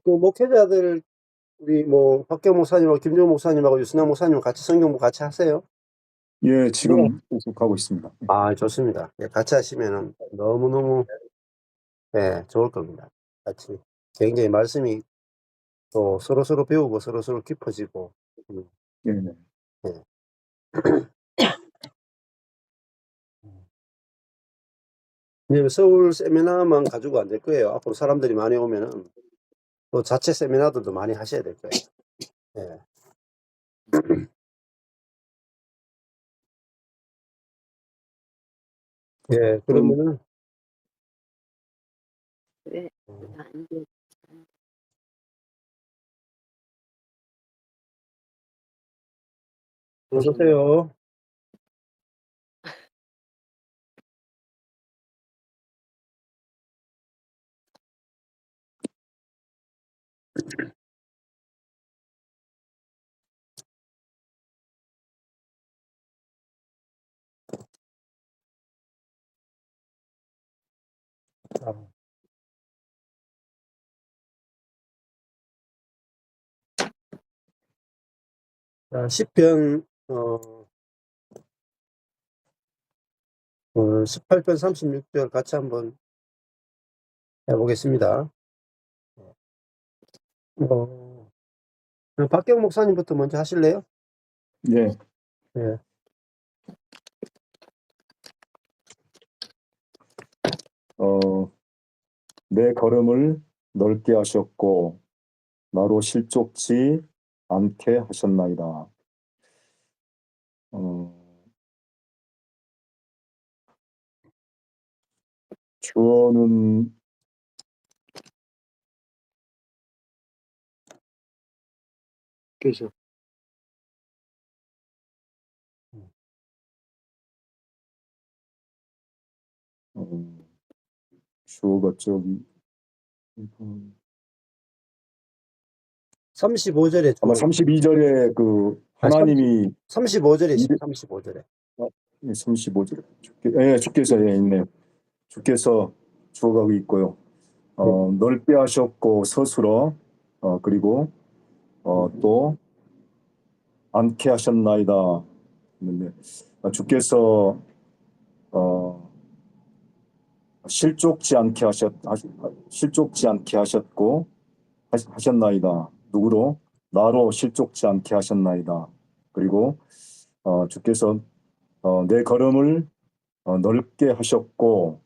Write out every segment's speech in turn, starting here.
그 목회자들 우리 뭐 박경 목사님하고 김종 목사님하고 유순영 목사님 같이 성경부 같이 하세요? 예, 네. 지금 계속 하고 있습니다. 아, 좋습니다. 예, 같이 하시면은 너무너무 예, 좋을 겁니다. 같이 굉장히 말씀이 또 서로서로 배우고 서로서로 깊어지고 예, 네. 예. 왜냐면 서울 세미나만 가지고 안 될 거예요. 앞으로 사람들이 많이 오면은 또 자체 세미나들도 많이 하셔야 될 거예요. 예. 예, 그러면은 왜 안 돼? 어서 오세요. 자, 시편 18편 36절 같이 한번 해보겠습니다. 박경 목사님부터 먼저 하실래요? 예. 예. 내 걸음을 넓게 하셨고 나로 실족치 않게 하셨나이다. 주어는 그죠. 주어가 저기 35절에 아마 32절에 그 하나님이 35절에 있어요. 35절에. 35절 주께서 있네요. 주께서 주어가 있고요. 넓게 하셨고 서술어 그리고 또 않게 하셨나이다. 근데 주께서 실족지 않게 하셨고 하셨나이다. 누구로? 나로 실족지 않게 하셨나이다. 그리고 주께서 내 걸음을 넓게 하셨고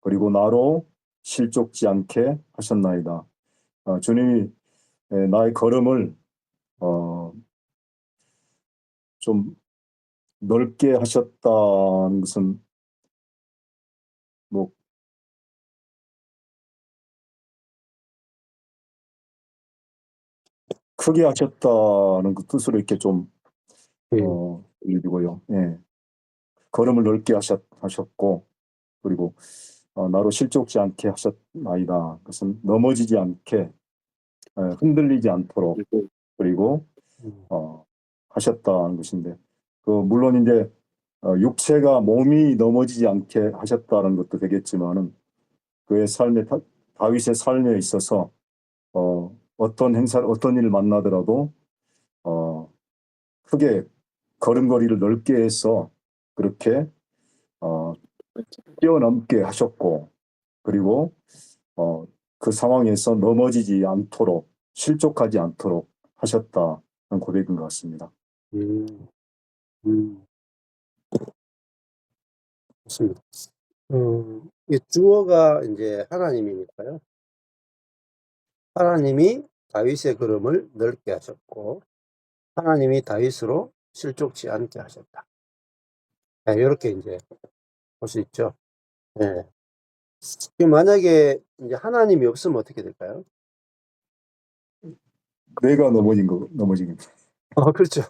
그리고 나로 실족지 않게 하셨나이다. 주님이 나의 걸음을 좀 넓게 하셨다는 것은 뭐 크게 하셨다는 그 뜻으로 이렇게 좀 읽고요. 예. 걸음을 넓게 하셨고 그리고 나로 실족지 않게 하셨나이다. 그것은 넘어지지 않게 흔들리지 않도록 그리고 하셨다는 것인데 물론 이제 육체가 몸이 넘어지지 않게 하셨다는 것도 되겠지만은 그의 삶에 다윗의 삶에 있어서 어떤 행사를 어떤 일을 만나더라도 크게 걸음걸이를 넓게 해서 그렇게 뛰어넘게 하셨고 그리고 그 상황에서 넘어지지 않도록 실족하지 않도록 하셨다는 고백인 것 같습니다. 좋습니다. 이 주어가 이제 하나님이니까요. 하나님이 다윗의 걸음을 넓게 하셨고 하나님이 다윗으로 실족치 않게 하셨다. 네, 이렇게 이제 볼 수 있죠. 네. 만약에 이제 하나님이 없으면 어떻게 될까요? 내가 넘어진 그렇죠.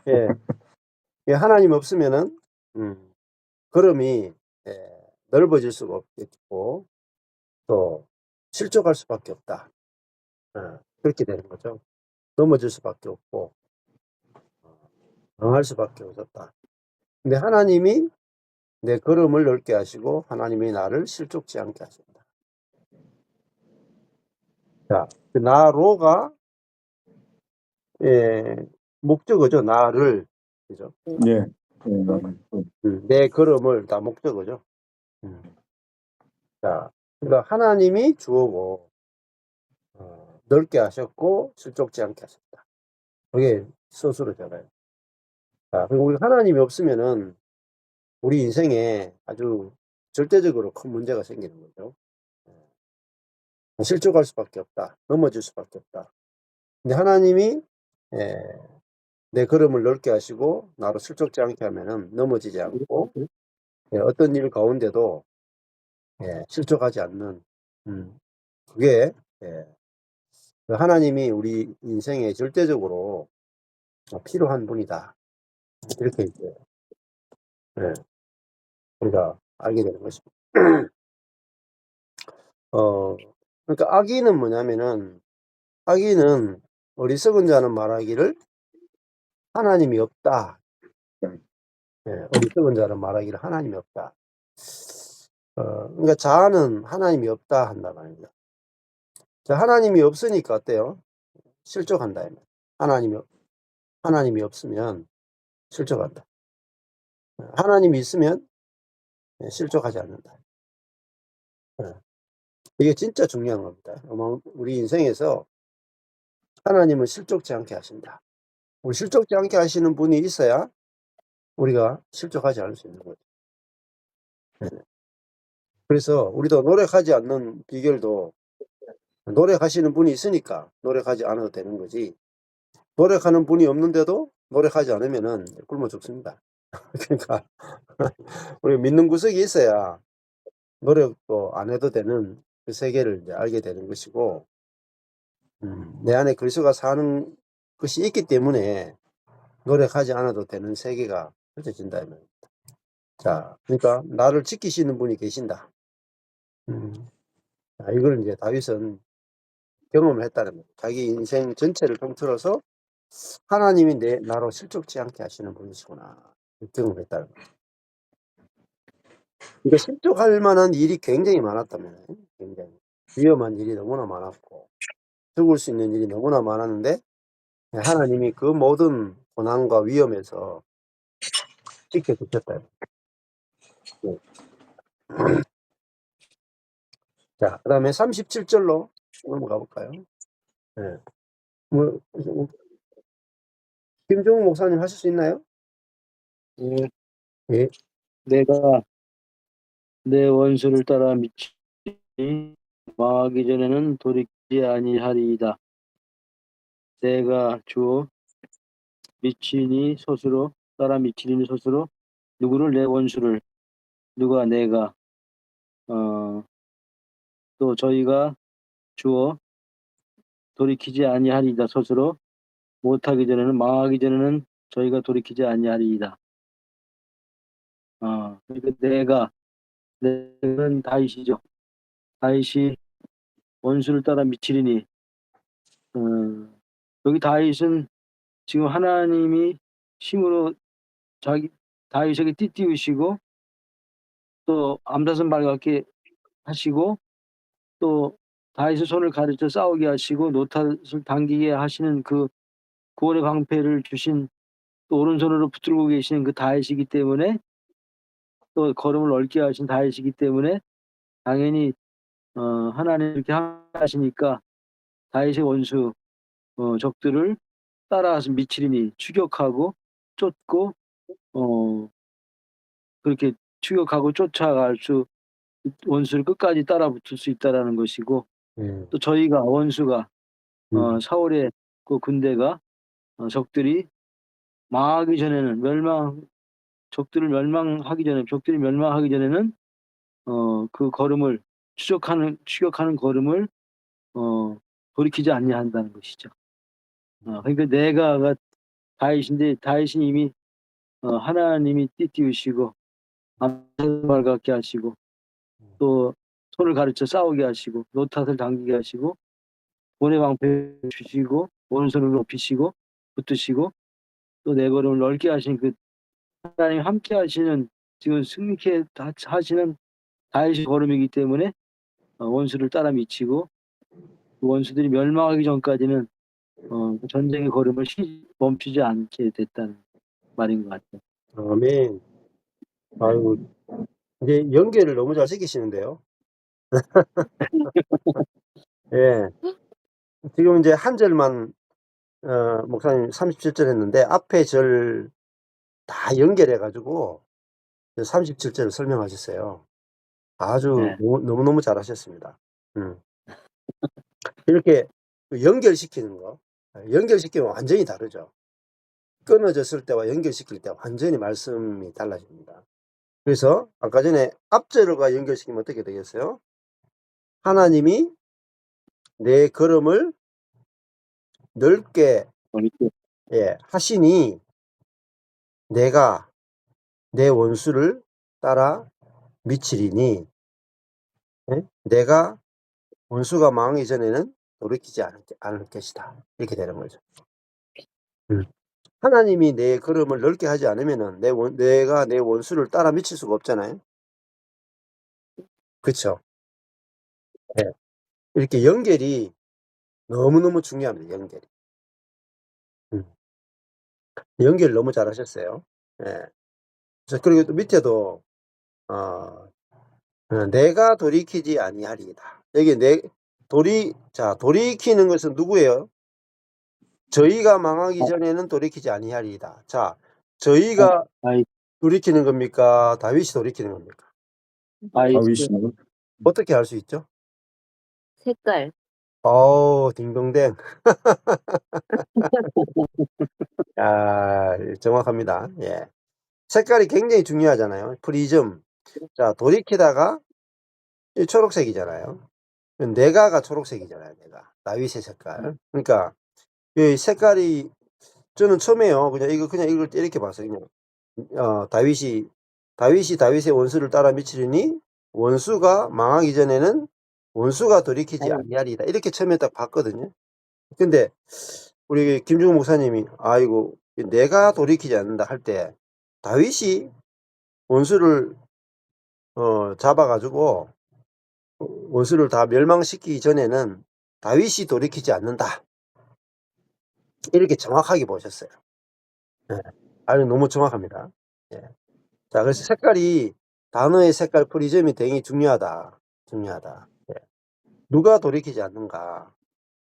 예. 예, 하나님 없으면은 걸음이 넓어질 수가 없겠고 또 실족할 수밖에 없다. 그렇게 되는 거죠. 넘어질 수밖에 없고 망할 수밖에 없었다. 근데 하나님이 내 걸음을 넓게 하시고 하나님이 나를 실족지 않게 하신다. 자, 그 나로가 목적어죠. 나를. 그죠? 예. 내 걸음을 다 목적어죠. 자, 그러니까 하나님이 주어고 넓게 하셨고 실족지 않게 하셨다. 그게 서술어잖아요. 자, 그리고 우리 하나님이 없으면은 우리 인생에 아주 절대적으로 큰 문제가 생기는 거죠. 실족할 수밖에 없다. 넘어질 수밖에 없다. 근데 하나님이 내 걸음을 넓게 하시고 나로 실족지 않게 하면은 넘어지지 않고 어떤 일 가운데도 실족하지 않는 그게 하나님이 우리 인생에 절대적으로 필요한 분이다. 이렇게 이제 우리가 알게 되는 것입니다. 그러니까 악의는 뭐냐면은 악의는 어리석은 자는 말하기를 하나님이 없다. 어리석은 자는 말하기를 하나님이 없다. 그러니까 자아는 하나님이 없다 한다 말입니다. 자, 하나님이 없으니까 어때요? 실족한다. 하나님이 없으면 실족한다. 하나님이 있으면 실족하지 않는다. 이게 진짜 중요한 겁니다. 아마 우리 인생에서 하나님은 실족지 않게 하신다. 우리 실족지 않게 하시는 분이 있어야 우리가 실족하지 않을 수 있는 거죠. 그래서 우리도 노력하지 않는 비결도 노력하시는 분이 있으니까 노력하지 않아도 되는 거지. 노력하는 분이 없는데도 노력하지 않으면은 굶어 죽습니다. 그러니까 우리가 믿는 구석이 있어야 노력도 안 해도 되는 그 세계를 이제 알게 되는 것이고, 내 안에 그리스도가 사는 것이 있기 때문에 노력하지 않아도 되는 세계가 펼쳐진다 이 말입니다. 자, 그러니까 나를 지키시는 분이 계신다. 자, 이걸 이제 다윗은 경험을 했다는 거예요. 자기 인생 전체를 통틀어서 하나님이 나로 실족지 않게 하시는 분이시구나. 경험했다는 거예요. 그러니까 실족할 만한 일이 굉장히 많았다면, 굉장히 위험한 일이 너무나 많았고 죽을 수 있는 일이 너무나 많았는데 하나님이 그 모든 고난과 위험에서 지켜주셨다. 자, 그 다음에 37절로 넘어가 볼까요? 김종욱 목사님 하실 수 있나요? 예. 예. 내가 내 원수를 따라 미치니 망하기 전에는 돌이키지 아니하리이다. 내가 주어 미치니 스스로 따라 미치니 스스로 누구를 내 원수를 누가 내가 또 저희가 주어 돌이키지 아니하리이다. 스스로 못하기 전에는 망하기 전에는 저희가 돌이키지 아니하리이다. 그러니까 내는 다윗이죠. 다윗이 원수를 따라 미치리니 여기 다윗은 지금 하나님이 힘으로 다윗에게 띠띠우시고 또 암사슴 발갛게 하시고 또 다윗의 손을 가르쳐 싸우게 하시고 노탓을 당기게 하시는 그 구원의 방패를 주신 또 오른손으로 붙들고 계시는 그 다윗이기 때문에 또 걸음을 넓게 하신 다윗이기 때문에 당연히 하나님 이렇게 하시니까 다윗의 원수 적들을 따라서 미치리니 추격하고 쫓고 그렇게 추격하고 쫓아갈 수 원수를 끝까지 따라붙을 수 있다라는 것이고 또 저희가 원수가 사울의 그 군대가 적들이 망하기 전에는 적들이 멸망하기 전에는 그 걸음을 추격하는 걸음을 돌이키지 아니한다는 것이죠. 그러니까 내가가 다윗인데 다윗이 이미 하나님이 띠띠우시고 암살을 밝게 하시고 또 손을 가르쳐 싸우게 하시고 노탓을 당기게 하시고 본의 방패 주시고 오른손을 높이시고 붙드시고 또 내 걸음을 넓게 하신 그 하나님 함께 하시는 지금 승리케 하시는 다윗의 걸음이기 때문에 원수를 따라 미치고 그 원수들이 멸망하기 전까지는 그 전쟁의 걸음을 멈추지 않게 됐다는 말인 것 같아요. 아멘. 아이고, 이제 연계를 너무 잘 시키시는데요. 예. 지금 이제 한 절만, 목사님 37절 했는데, 앞에 절 다 연결해가지고, 37절을 설명하셨어요. 아주 네. 너무너무 잘하셨습니다. 이렇게 연결시키는 거, 연결시키면 완전히 다르죠. 끊어졌을 때와 연결시킬 때 완전히 말씀이 달라집니다. 그래서 아까 전에 앞절과 연결시키면 어떻게 되겠어요? 하나님이 내 걸음을 넓게 하시니 내가 내 원수를 따라 미치리니, 내가 원수가 망하기 전에는 돌이키지 않을 것이다. 이렇게 되는 거죠. 하나님이 내 걸음을 넓게 하지 않으면은 내가 내 원수를 따라 미칠 수가 없잖아요. 그렇죠? 네. 이렇게 연결이 너무너무 중요합니다. 연결이. 연결 너무 잘하셨어요. 예. 그리고 또 밑에도 내가 돌이키지 아니하리이다. 여기 돌이키는 것은 누구예요? 저희가 망하기 전에는 돌이키지 아니하리이다. 자, 저희가 돌이키는 겁니까? 다윗이 돌이키는 겁니까? 다윗은 어떻게 알 수 있죠? 색깔. 딩동댕. 아, 정확합니다. 예. 색깔이 굉장히 중요하잖아요. 프리즘. 자, 돌이키다가 이 초록색이잖아요. 내가가 초록색이잖아요. 다윗의 색깔. 그러니까 이 색깔이 저는 처음에요. 그냥 이걸 이렇게 봤어요. 그냥 다윗이 다윗의 원수를 따라 미치리니 원수가 망하기 전에는 원수가 돌이키지 아니하리다. 이렇게 처음에 딱 봤거든요. 근데 우리 김중훈 목사님이 아이고 내가 돌이키지 않는다 할 때 다윗이 원수를 잡아가지고 원수를 다 멸망시키기 전에는 다윗이 돌이키지 않는다. 이렇게 정확하게 보셨어요. 네. 아주 너무 정확합니다. 예. 자, 그래서 단어의 색깔 프리즘이 되게 중요하다. 예. 누가 돌이키지 않는가?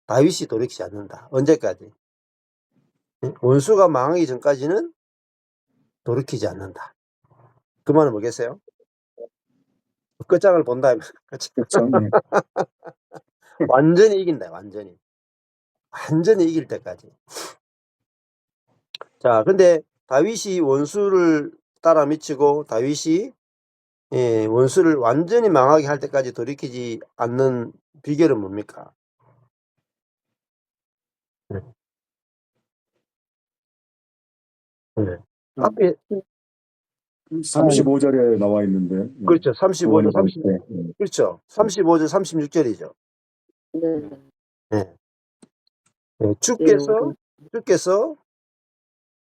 다윗이 돌이키지 않는다. 언제까지? 예? 원수가 망하기 전까지는 돌이키지 않는다. 그 말은 뭐겠어요? 끝장을 본다. 완전히 이긴다. 완전히 이길 때까지. 자, 근데 다윗이 원수를 따라 미치고 다윗이 원수를 완전히 망하게 할 때까지 돌이키지 않는 비결은 뭡니까? 네. 앞에 35절에 나와 있는데. 그렇죠. 35절, 그렇죠. 35절, 36절이죠. 네. 주께서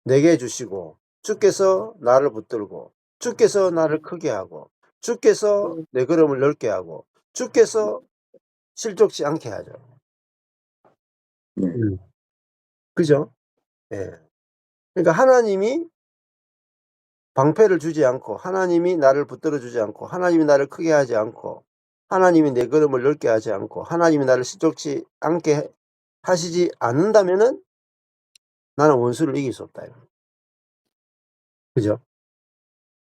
내게 주시고 주께서 나를 붙들고 주께서 나를 크게 하고 주께서 내 걸음을 넓게 하고 주께서 실족지 않게 하죠. 그죠? 예. 그러니까 하나님이 방패를 주지 않고 하나님이 나를 붙들어 주지 않고 하나님이 나를 크게 하지 않고 하나님이 내 걸음을 넓게 하지 않고 하나님이 나를 실족지 않게 하시지 않는다면은 나는 원수를 이길 수 없다. 그죠?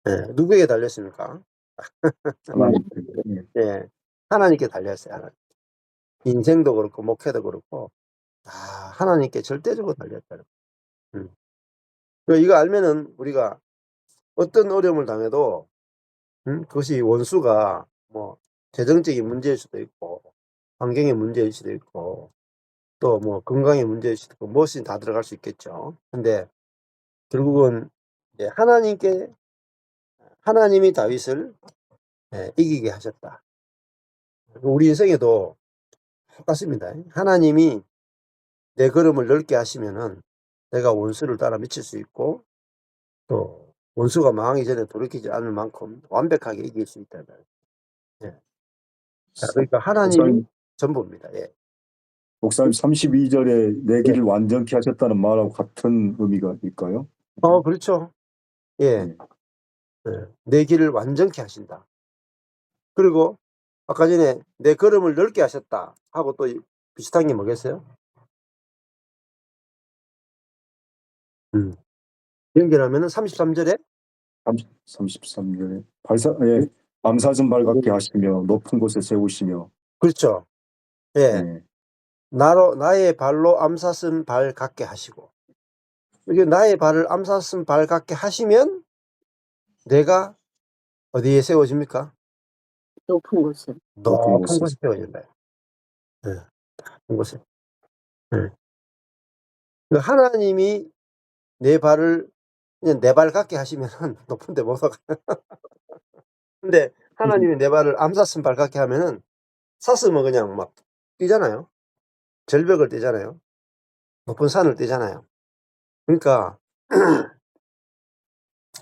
예. 누구에게 달렸습니까? 예. 하나님께 달렸어요. 하나님. 인생도 그렇고 목회도 그렇고 다 하나님께 절대적으로 달렸다. 이거 알면은 우리가 어떤 어려움을 당해도 그것이 원수가 뭐 재정적인 문제일 수도 있고 환경의 문제일 수도 있고 또 뭐 건강의 문제일 수도 있고 무엇이든 다 들어갈 수 있겠죠. 근데 결국은 이제 하나님이 다윗을 이기게 하셨다. 우리 인생에도 똑같습니다. 하나님이 내 걸음을 넓게 하시면은 내가 원수를 따라 미칠 수 있고 또 원수가 망하기 전에 돌이키지 않을 만큼 완벽하게 이길 수 있다. 예. 자, 그러니까 하나님이 전부입니다. 예. 목사님 32절에 내 길을 완전케 하셨다는 말하고 같은 의미가 있을까요? 그렇죠. 예. 네. 내 길을 완전케 하신다. 그리고 아까 전에 내 걸음을 넓게 하셨다 하고 또 비슷한 게 뭐겠어요? 연결하면은 33절에 33절에 암사진 발갛게 하시며 높은 곳에 세우시며. 그렇죠. 예. 네. 나의 발로 암사슴 발 같게 하시고, 이게 나의 발을 암사슴 발 같게 하시면 내가 어디에 세워집니까? 높은 곳은. 높은 곳에. 곳에 세워진다. 예. 높은 곳에. 예. 그러니까 하나님이 내 발을 그냥 내 발 같게 하시면 높은 데 못 가. 근데 하나님이 내 발을 암사슴 발 같게 하면은 사슴은 그냥 막 뛰잖아요. 절벽을 뛰잖아요. 높은 산을 뛰잖아요. 그러니까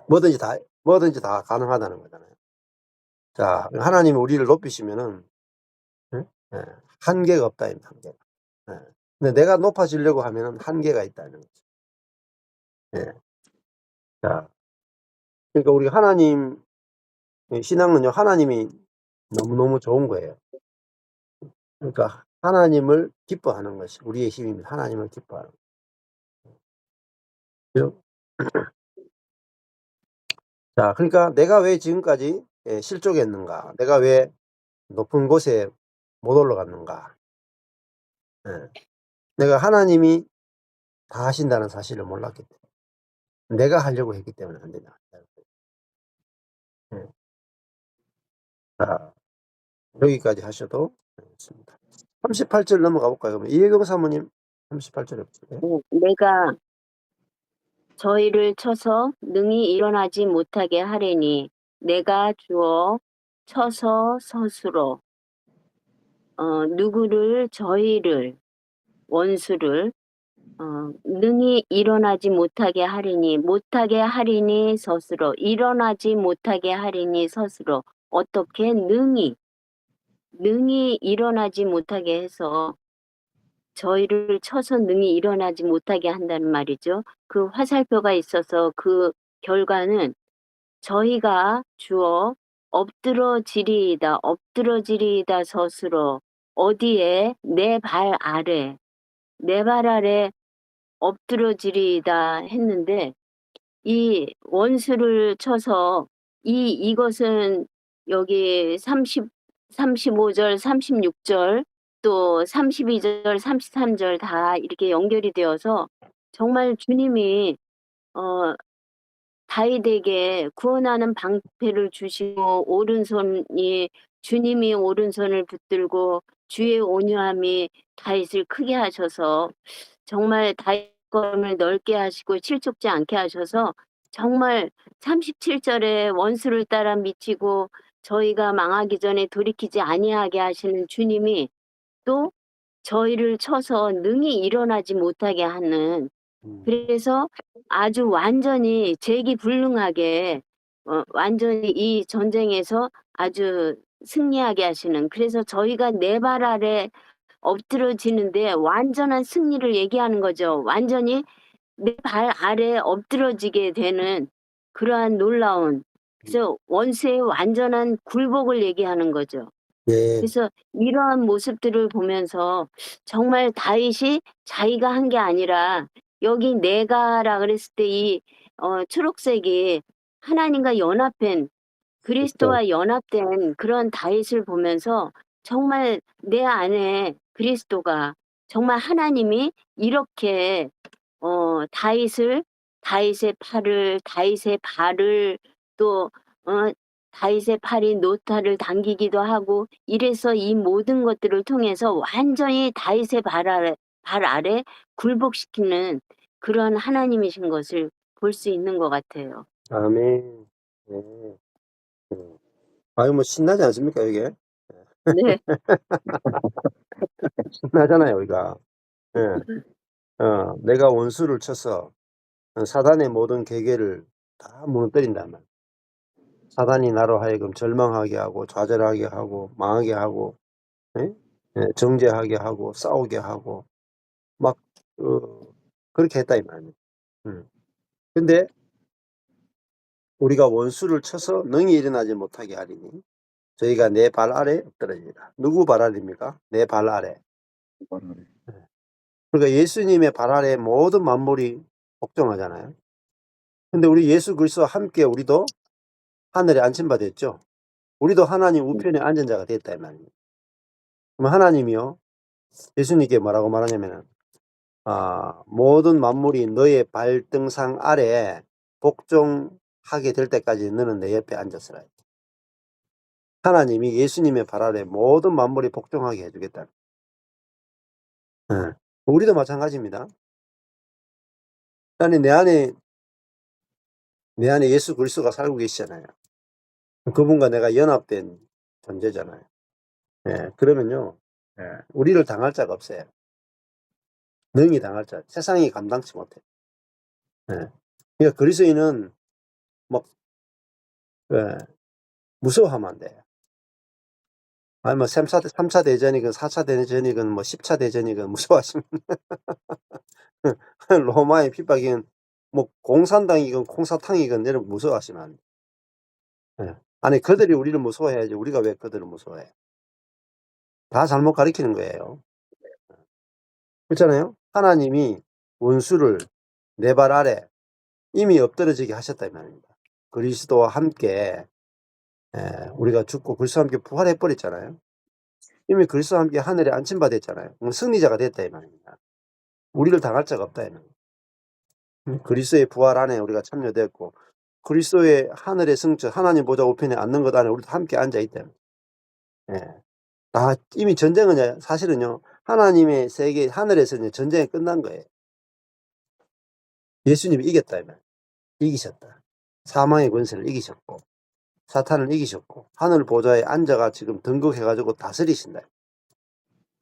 뭐든지 다 가능하다는 거잖아요. 자, 하나님이 우리를 높이시면은 한계가 없다, 한계가. 근데 내가 높아지려고 하면은 한계가 있다는 거죠. 예. 자, 그러니까 우리 하나님 신앙은요, 하나님이 너무너무 좋은 거예요. 그러니까 하나님을 기뻐하는 것이 우리의 힘입니다. 하나님을 기뻐하는 거죠. 자, 그러니까 내가 왜 지금까지 실족했는가? 내가 왜 높은 곳에 못 올라갔는가? 내가 하나님이 다 하신다는 사실을 몰랐기 때문에, 내가 하려고 했기 때문에 안 된다. 자, 여기까지 하셔도 되겠습니다. 38절 넘어가 볼까요? 그러면 이혜경 사모님 38절에 보세요. 내가 저희를 쳐서 능히 일어나지 못하게 하리니 내가 주어 쳐서 스스로 누구를 저희를 원수를 능히 일어나지 못하게 하리니 스스로 일어나지 못하게 하리니 스스로 어떻게 능히 일어나지 못하게 해서 저희를 쳐서 능히 일어나지 못하게 한다는 말이죠. 그 화살표가 있어서 그 결과는 저희가 주어 엎드러지리이다 스스로 어디에 내 발 아래 엎드러지리이다 했는데 이 원수를 쳐서 이것은 여기 35절 36절 또 32절 33절 다 이렇게 연결이 되어서 정말 주님이 다윗에게 구원하는 방패를 주시고 주님이 오른손을 붙들고 주의 온유함이 다윗을 크게 하셔서 정말 다윗 걸음을 넓게 하시고 실족지 않게 하셔서 정말 37절에 원수를 따라 미치고 저희가 망하기 전에 돌이키지 아니하게 하시는 주님이 또 저희를 쳐서 능히 일어나지 못하게 하는, 그래서 아주 완전히 재기불능하게 완전히 이 전쟁에서 아주 승리하게 하시는, 그래서 저희가 내 발 아래 엎드러지는데 완전한 승리를 얘기하는 거죠. 완전히 내 발 아래 엎드러지게 되는 그러한 놀라운, 그래서 원수의 완전한 굴복을 얘기하는 거죠. 예. 그래서 이러한 모습들을 보면서 정말 다윗이 자기가 한 게 아니라 여기 내가라 그랬을 때 이 초록색이 하나님과 연합된 그리스도와 연합된 그런 다윗을 보면서 정말 내 안에 그리스도가 정말 하나님이 이렇게 다윗의 발을 또 다윗의 팔이 노타를 당기기도 하고 이래서 이 모든 것들을 통해서 완전히 다윗의 발 아래 굴복시키는 그런 하나님이신 것을 볼 수 있는 것 같아요. 아멘. 네. 아유, 뭐 신나지 않습니까, 이게? 네. 신나잖아요, 우리가. 예. 내가 원수를 쳐서 사단의 모든 계계를 다 무너뜨린단 말이에요. 사단이 나로 하여금 절망하게 하고 좌절하게 하고 망하게 하고, 예? 예, 정죄하게 하고 싸우게 하고 막 그렇게 했다 이 말입니다. 근데 우리가 원수를 쳐서 능히 일어나지 못하게 하리니 저희가 내 발 아래 엎드러지리라. 누구 발 아래입니까? 내 발 아래. 그러니까 예수님의 발 아래 모든 만물이 복종하잖아요. 근데 우리 예수 그리스도와 함께 우리도 하늘에 안침받았죠. 우리도 하나님 우편에 앉은 자가 됐다 이 말입니다. 그럼 하나님이요 예수님께 뭐라고 말하냐면은 모든 만물이 너의 발등상 아래 복종하게 될 때까지 너는 내 옆에 앉았으라. 하나님이 예수님의 발 아래 모든 만물이 복종하게 해주겠다. 우리도 마찬가지입니다. 아니 내 안에 예수 그리스도가 살고 계시잖아요. 그분과 내가 연합된 존재잖아요. 예, 그러면요, 예, 우리를 당할 자가 없어요. 능히 당할 자, 세상이 감당치 못해. 예. 그러니까 그리스도인은 막 예, 무서워하면 안 돼요. 아니 뭐 3차 대전이건 4차 대전이건 뭐 10차 대전이건 무서워하시면 로마의 핍박이건 뭐 공산당이건 콩사탕이건 내는 무서워하시면 안 돼. 예. 아니 그들이 우리를 무서워해야지 우리가 왜 그들을 무서워해? 다 잘못 가리키는 거예요. 그렇잖아요. 하나님이 원수를 내 발 아래 이미 엎드러지게 하셨다 이 말입니다. 그리스도와 함께 우리가 죽고 그리스도와 함께 부활해 버렸잖아요. 이미 그리스도와 함께 하늘에 안침받았잖아요. 승리자가 됐다 이 말입니다. 우리를 당할 자가 없다 이 말입니다. 그리스도의 부활 안에 우리가 참여됐고 그리스도의 하늘의 승천 하나님 보좌 우편에 앉는 것 안에 우리도 함께 앉아 있다. 이미 전쟁은 사실은요 하나님의 세계 하늘에서 전쟁이 끝난 거예요. 예수님이 이겼다 이 말. 이기셨다. 사망의 권세를 이기셨고 사탄을 이기셨고 하늘 보좌에 앉아가 지금 등극해가지고 다스리신다.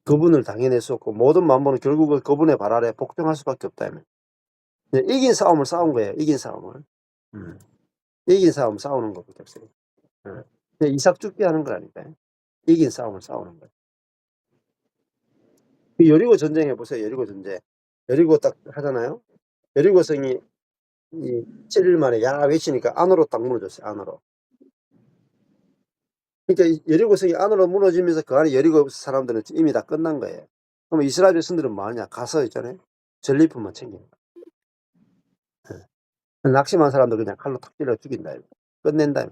그분을 당해낼 수 없고 모든 만물은 결국은 그분의 발 아래 복종할 수밖에 없다. 이긴 싸움을 싸운 거예요. 이긴 싸움을. 이긴 싸움 싸우는 것밖에 없어요. 이삭 죽게 하는 거라니까요. 이긴 싸움을 싸우는 거예요. 여리고 전쟁 해보세요. 여리고 전쟁. 여리고 딱 하잖아요. 여리고 성이 7일 만에 야 외치니까 안으로 딱 무너졌어요. 안으로. 그러니까 여리고 성이 안으로 무너지면서 그 안에 여리고 사람들은 이미 다 끝난 거예요. 그럼 이스라엘 백성들은 뭐하냐? 가서 있잖아요. 전리품만 챙기는 거예요. 낙심한 사람들 그냥 칼로 탁 찔러 죽인다. 끝낸다.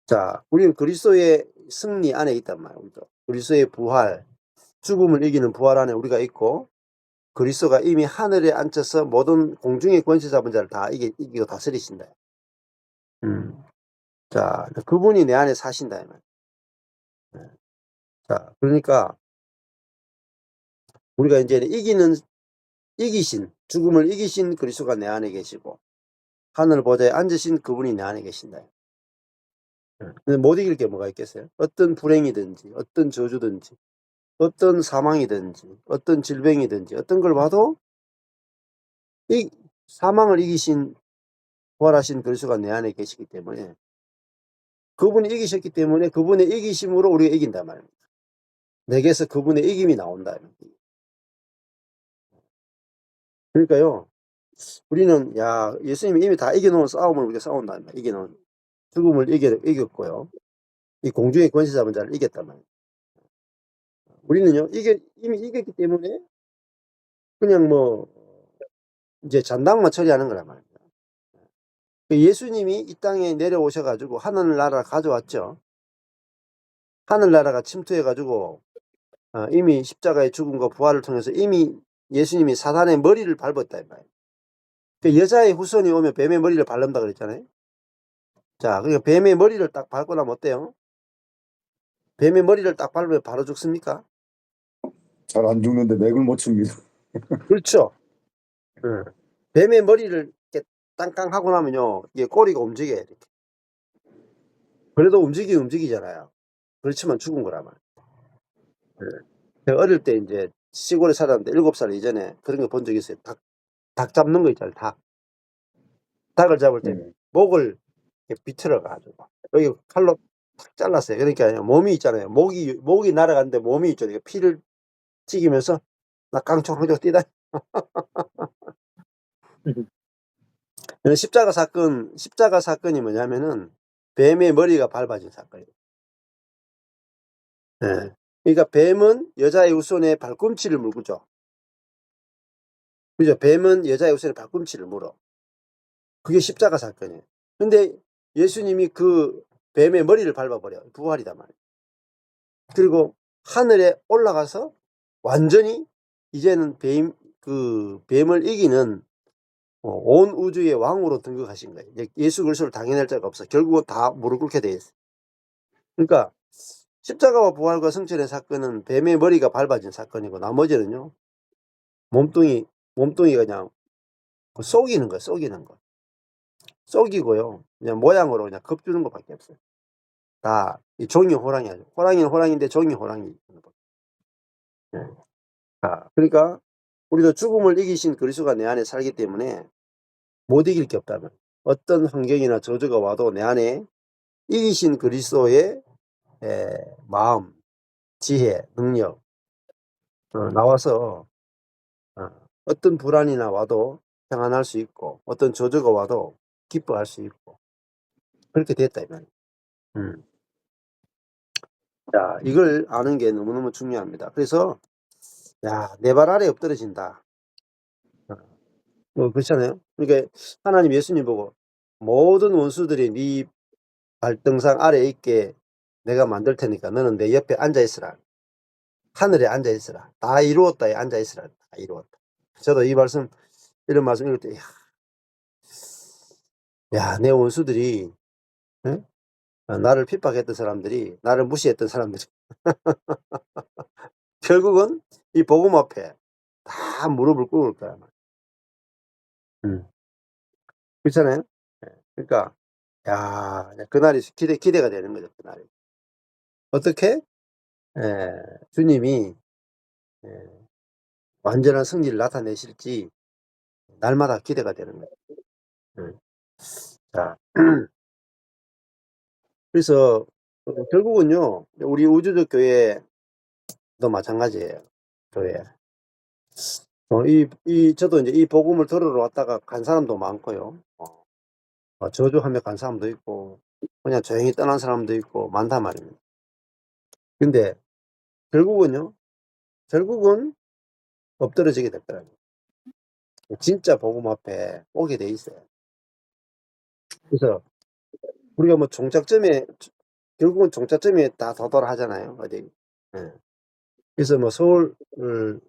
자, 우리는 그리스도의 승리 안에 있단 말이에요. 그리스도의 부활, 죽음을 이기는 부활 안에 우리가 있고 그리스도가 이미 하늘에 앉혀서 모든 공중의 권세 잡은 자를 다 이기고 다스리신다. 자, 그분이 내 안에 사신다. 자, 그러니까 우리가 이제 이기신 죽음을 이기신 그리스도가 내 안에 계시고 하늘 보좌에 앉으신 그분이 내 안에 계신다. 근데 못 이길 게 뭐가 있겠어요? 어떤 불행이든지 어떤 저주든지 어떤 사망이든지 어떤 질병이든지 어떤 걸 봐도 이 사망을 이기신 부활하신 그리스도가 내 안에 계시기 때문에 그분이 이기셨기 때문에 그분의 이기심으로 우리가 이긴단 말입니다. 내게서 그분의 이김이 나온다. 그러니까요. 우리는 예수님이 이미 다 이겨놓은 싸움을 우리가 싸운다. 이겨놓은 죽음을 이겼고요. 이 공중의 권세 잡은 자를 이겼단 말이에요. 우리는요 이미 이겼기 때문에 그냥 이제 잔당만 처리하는 거란 말입니다. 예수님이 이 땅에 내려오셔가지고 하늘나라 가져왔죠. 하늘나라가 침투해가지고 이미 십자가의 죽음과 부활을 통해서 이미 예수님이 사단의 머리를 밟았다 이 말이에요. 여자의 후손이 오면 뱀의 머리를 밟는다 그랬잖아요. 자, 그러니까 뱀의 머리를 딱 밟고 나면 어때요? 뱀의 머리를 딱 밟으면 바로 죽습니까? 잘 안 죽는데 맥을 못 칩니다. 그렇죠. 뱀의 머리를 이렇게 땅땅 하고 나면요, 이게 꼬리가 움직여요. 이렇게. 그래도 움직이잖아요. 그렇지만 죽은 거란 말이에요. 제가 어릴 때 이제 시골에 살았는데 7살 이전에 그런 거 본 적 있어요. 닭 잡는 거 있잖아요. 닭을 잡을 때 목을 이렇게 비틀어 가지고 여기 칼로 탁 잘랐어요. 그러니까 몸이 있잖아요. 목이 날아가는데 몸이 있죠. 피를 튀기면서 나 깡총깡총 뛰다. 십자가 사건이 뭐냐면은 뱀의 머리가 밟아진 사건이에요. 예. 그러니까 뱀은 여자의 후손의 발꿈치를 물고죠. 그죠? 뱀은 여자의 후손의 발꿈치를 물어. 그게 십자가 사건이에요. 근데 예수님이 그 뱀의 머리를 밟아버려요. 부활이단 말이에요. 그리고 하늘에 올라가서 완전히 이제는 뱀을 이기는 온 우주의 왕으로 등극하신 거예요. 예수 그리스도를 당해낼 자가 없어. 결국은 다 무릎 꿇게 돼 있어요. 그러니까 십자가와 부활과 승천의 사건은 뱀의 머리가 밟아진 사건이고 나머지는요. 몸뚱이가 그냥 속이는 거예요. 속이는 거. 속이고요. 그냥 모양으로 그냥 겁주는 것밖에 없어요. 다 이 종이 호랑이 아니에요. 호랑이는 호랑이인데 종이 호랑이. 네. 그러니까 우리도 죽음을 이기신 그리스도가 내 안에 살기 때문에 못 이길 게 없다면 어떤 환경이나 저주가 와도 내 안에 이기신 그리스도의 마음, 지혜, 능력 나와서 어떤 불안이나 와도 평안할 수 있고 어떤 저주가 와도 기뻐할 수 있고 그렇게 됐다 이 말이에요. 자, 이걸 아는 게 너무너무 중요합니다. 그래서 내 발 아래 엎드러진다. 그렇잖아요. 그러니까 하나님 예수님 보고 모든 원수들이 네 발등상 아래에 있게 내가 만들 테니까 너는 내 옆에 앉아 있으라. 하늘에 앉아 있으라. 다 이루었다에 앉아 있으라. 다 이루었다. 저도 이런 말씀 읽을 때, 내 원수들이, 응? 나를 핍박했던 사람들이, 나를 무시했던 사람들이, 결국은 이 복음 앞에 다 무릎을 꿇을 거야. 그렇잖아요? 그러니까, 그날이 기대가 되는 거죠, 그날이. 어떻게? 주님이, 완전한 승리를 나타내실지, 날마다 기대가 되는 거예요. 자, 그래서, 결국은요, 우리 우주적 교회도 마찬가지예요. 교회. 저도 이제 이 복음을 들으러 왔다가 간 사람도 많고요. 저주하며 간 사람도 있고, 그냥 조용히 떠난 사람도 있고, 많단 말입니다. 근데, 결국은 엎드러지게 됐더라고요. 진짜 복음 앞에 오게 돼 있어요. 그래서, 우리가 결국은 종착점에 다 도달을 하잖아요. 어디. 예. 그래서 서울을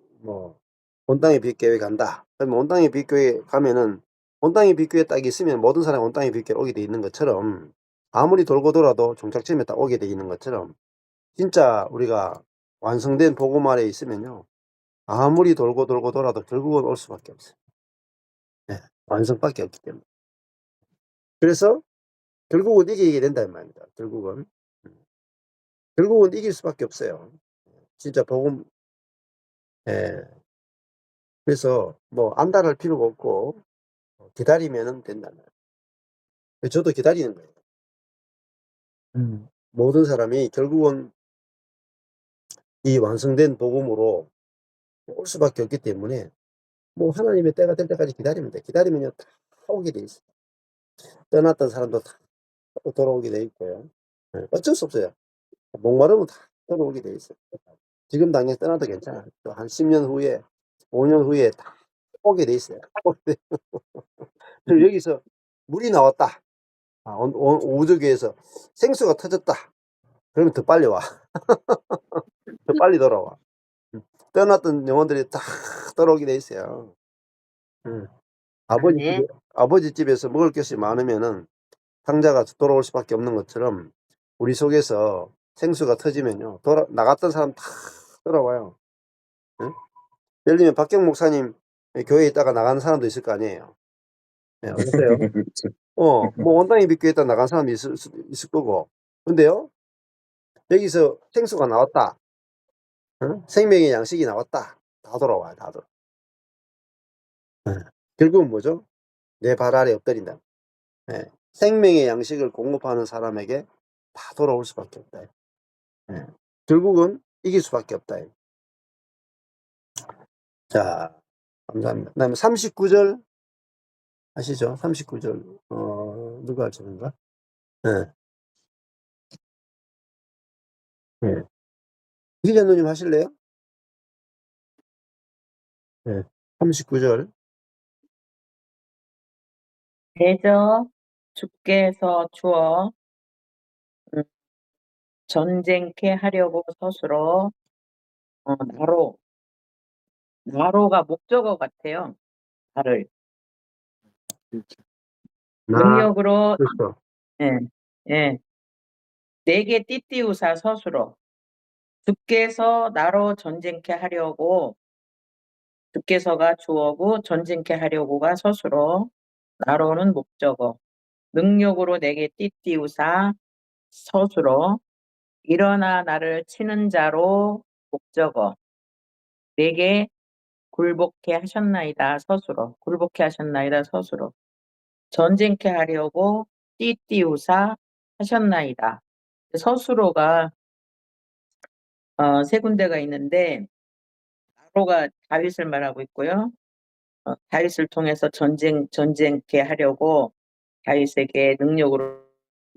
온땅의 빛교회 간다. 그러면 온땅의 빛교회 가면은 온땅의 빛교회 딱 있으면 모든 사람이 온땅의 빛교회 오게 돼 있는 것처럼 아무리 돌고 돌아도 종착점에 딱 오게 돼 있는 것처럼 진짜 우리가 완성된 복음 아래에 있으면요. 아무리 돌고 돌아도 결국은 올 수밖에 없어요. 완성밖에 없기 때문에. 그래서 결국은 이기게 된다는 말입니다. 결국은 이길 수밖에 없어요. 진짜 복음 그래서 안달할 필요가 없고 기다리면 된다는 거예요. 저도 기다리는 거예요. 모든 사람이 결국은 이 완성된 복음으로 올 수밖에 없기 때문에 하나님의 때가 될 때까지 기다리면 돼. 기다리면요 다 오게 돼 있어요. 떠났던 사람도 다 돌아오게 돼 있고요. 어쩔 수 없어요. 목마르면 다 돌아오게 돼 있어요. 지금 당장 떠나도 괜찮아요. 또 한 10년 후에 5년 후에 다 오게 돼 있어요. 그리고 여기서 물이 나왔다. 우주계에서 생수가 터졌다. 그러면 더 빨리 와. 더 빨리 돌아와. 떠났던 영혼들이 다 돌아오게 돼 있어요. 아버지 집에서 먹을 것이 많으면은 상자가 돌아올 수밖에 없는 것처럼 우리 속에서 생수가 터지면요. 나갔던 사람 다 돌아와요. 예를 들면 박경 목사님 교회에 있다가 나가는 사람도 있을 거 아니에요. 어떠세요? 원당의 빛교회에 있다 나간 사람이 있을 거고. 근데요, 여기서 생수가 나왔다. 생명의 양식이 나왔다. 다 돌아와요, 다 돌아. 결국은 뭐죠? 내 발 아래 엎드린다. 생명의 양식을 공급하는 사람에게 다 돌아올 수밖에 없다. 예. 결국은 이길 수밖에 없다. 자, 감사합니다. 그다음에 39절 아시죠? 39절 누가 할 차례인가? 예. 예. 기자님 하실래요? 예. 39절. 대저 주께서 주어 전쟁케 하려고 서술어 나로가 목적어 같아요. 나를 능력으로 그렇죠. 예, 예. 내게 띠띠우사 서술어 주께서 나로 전쟁케 하려고 주께서가 주어고 전쟁케 하려고가 서술어 나로는 목적어 능력으로 내게 띠띠우사 서술어 일어나 나를 치는 자로 목적어 내게 굴복케 하셨나이다 서술어 굴복케 하셨나이다 서술어 전쟁케 하려고 띠띠우사 하셨나이다 서술어가 세 군데가 있는데 나로가 다윗을 말하고 있고요. 다윗을 통해서 전쟁케 하려고 다윗에게 능력으로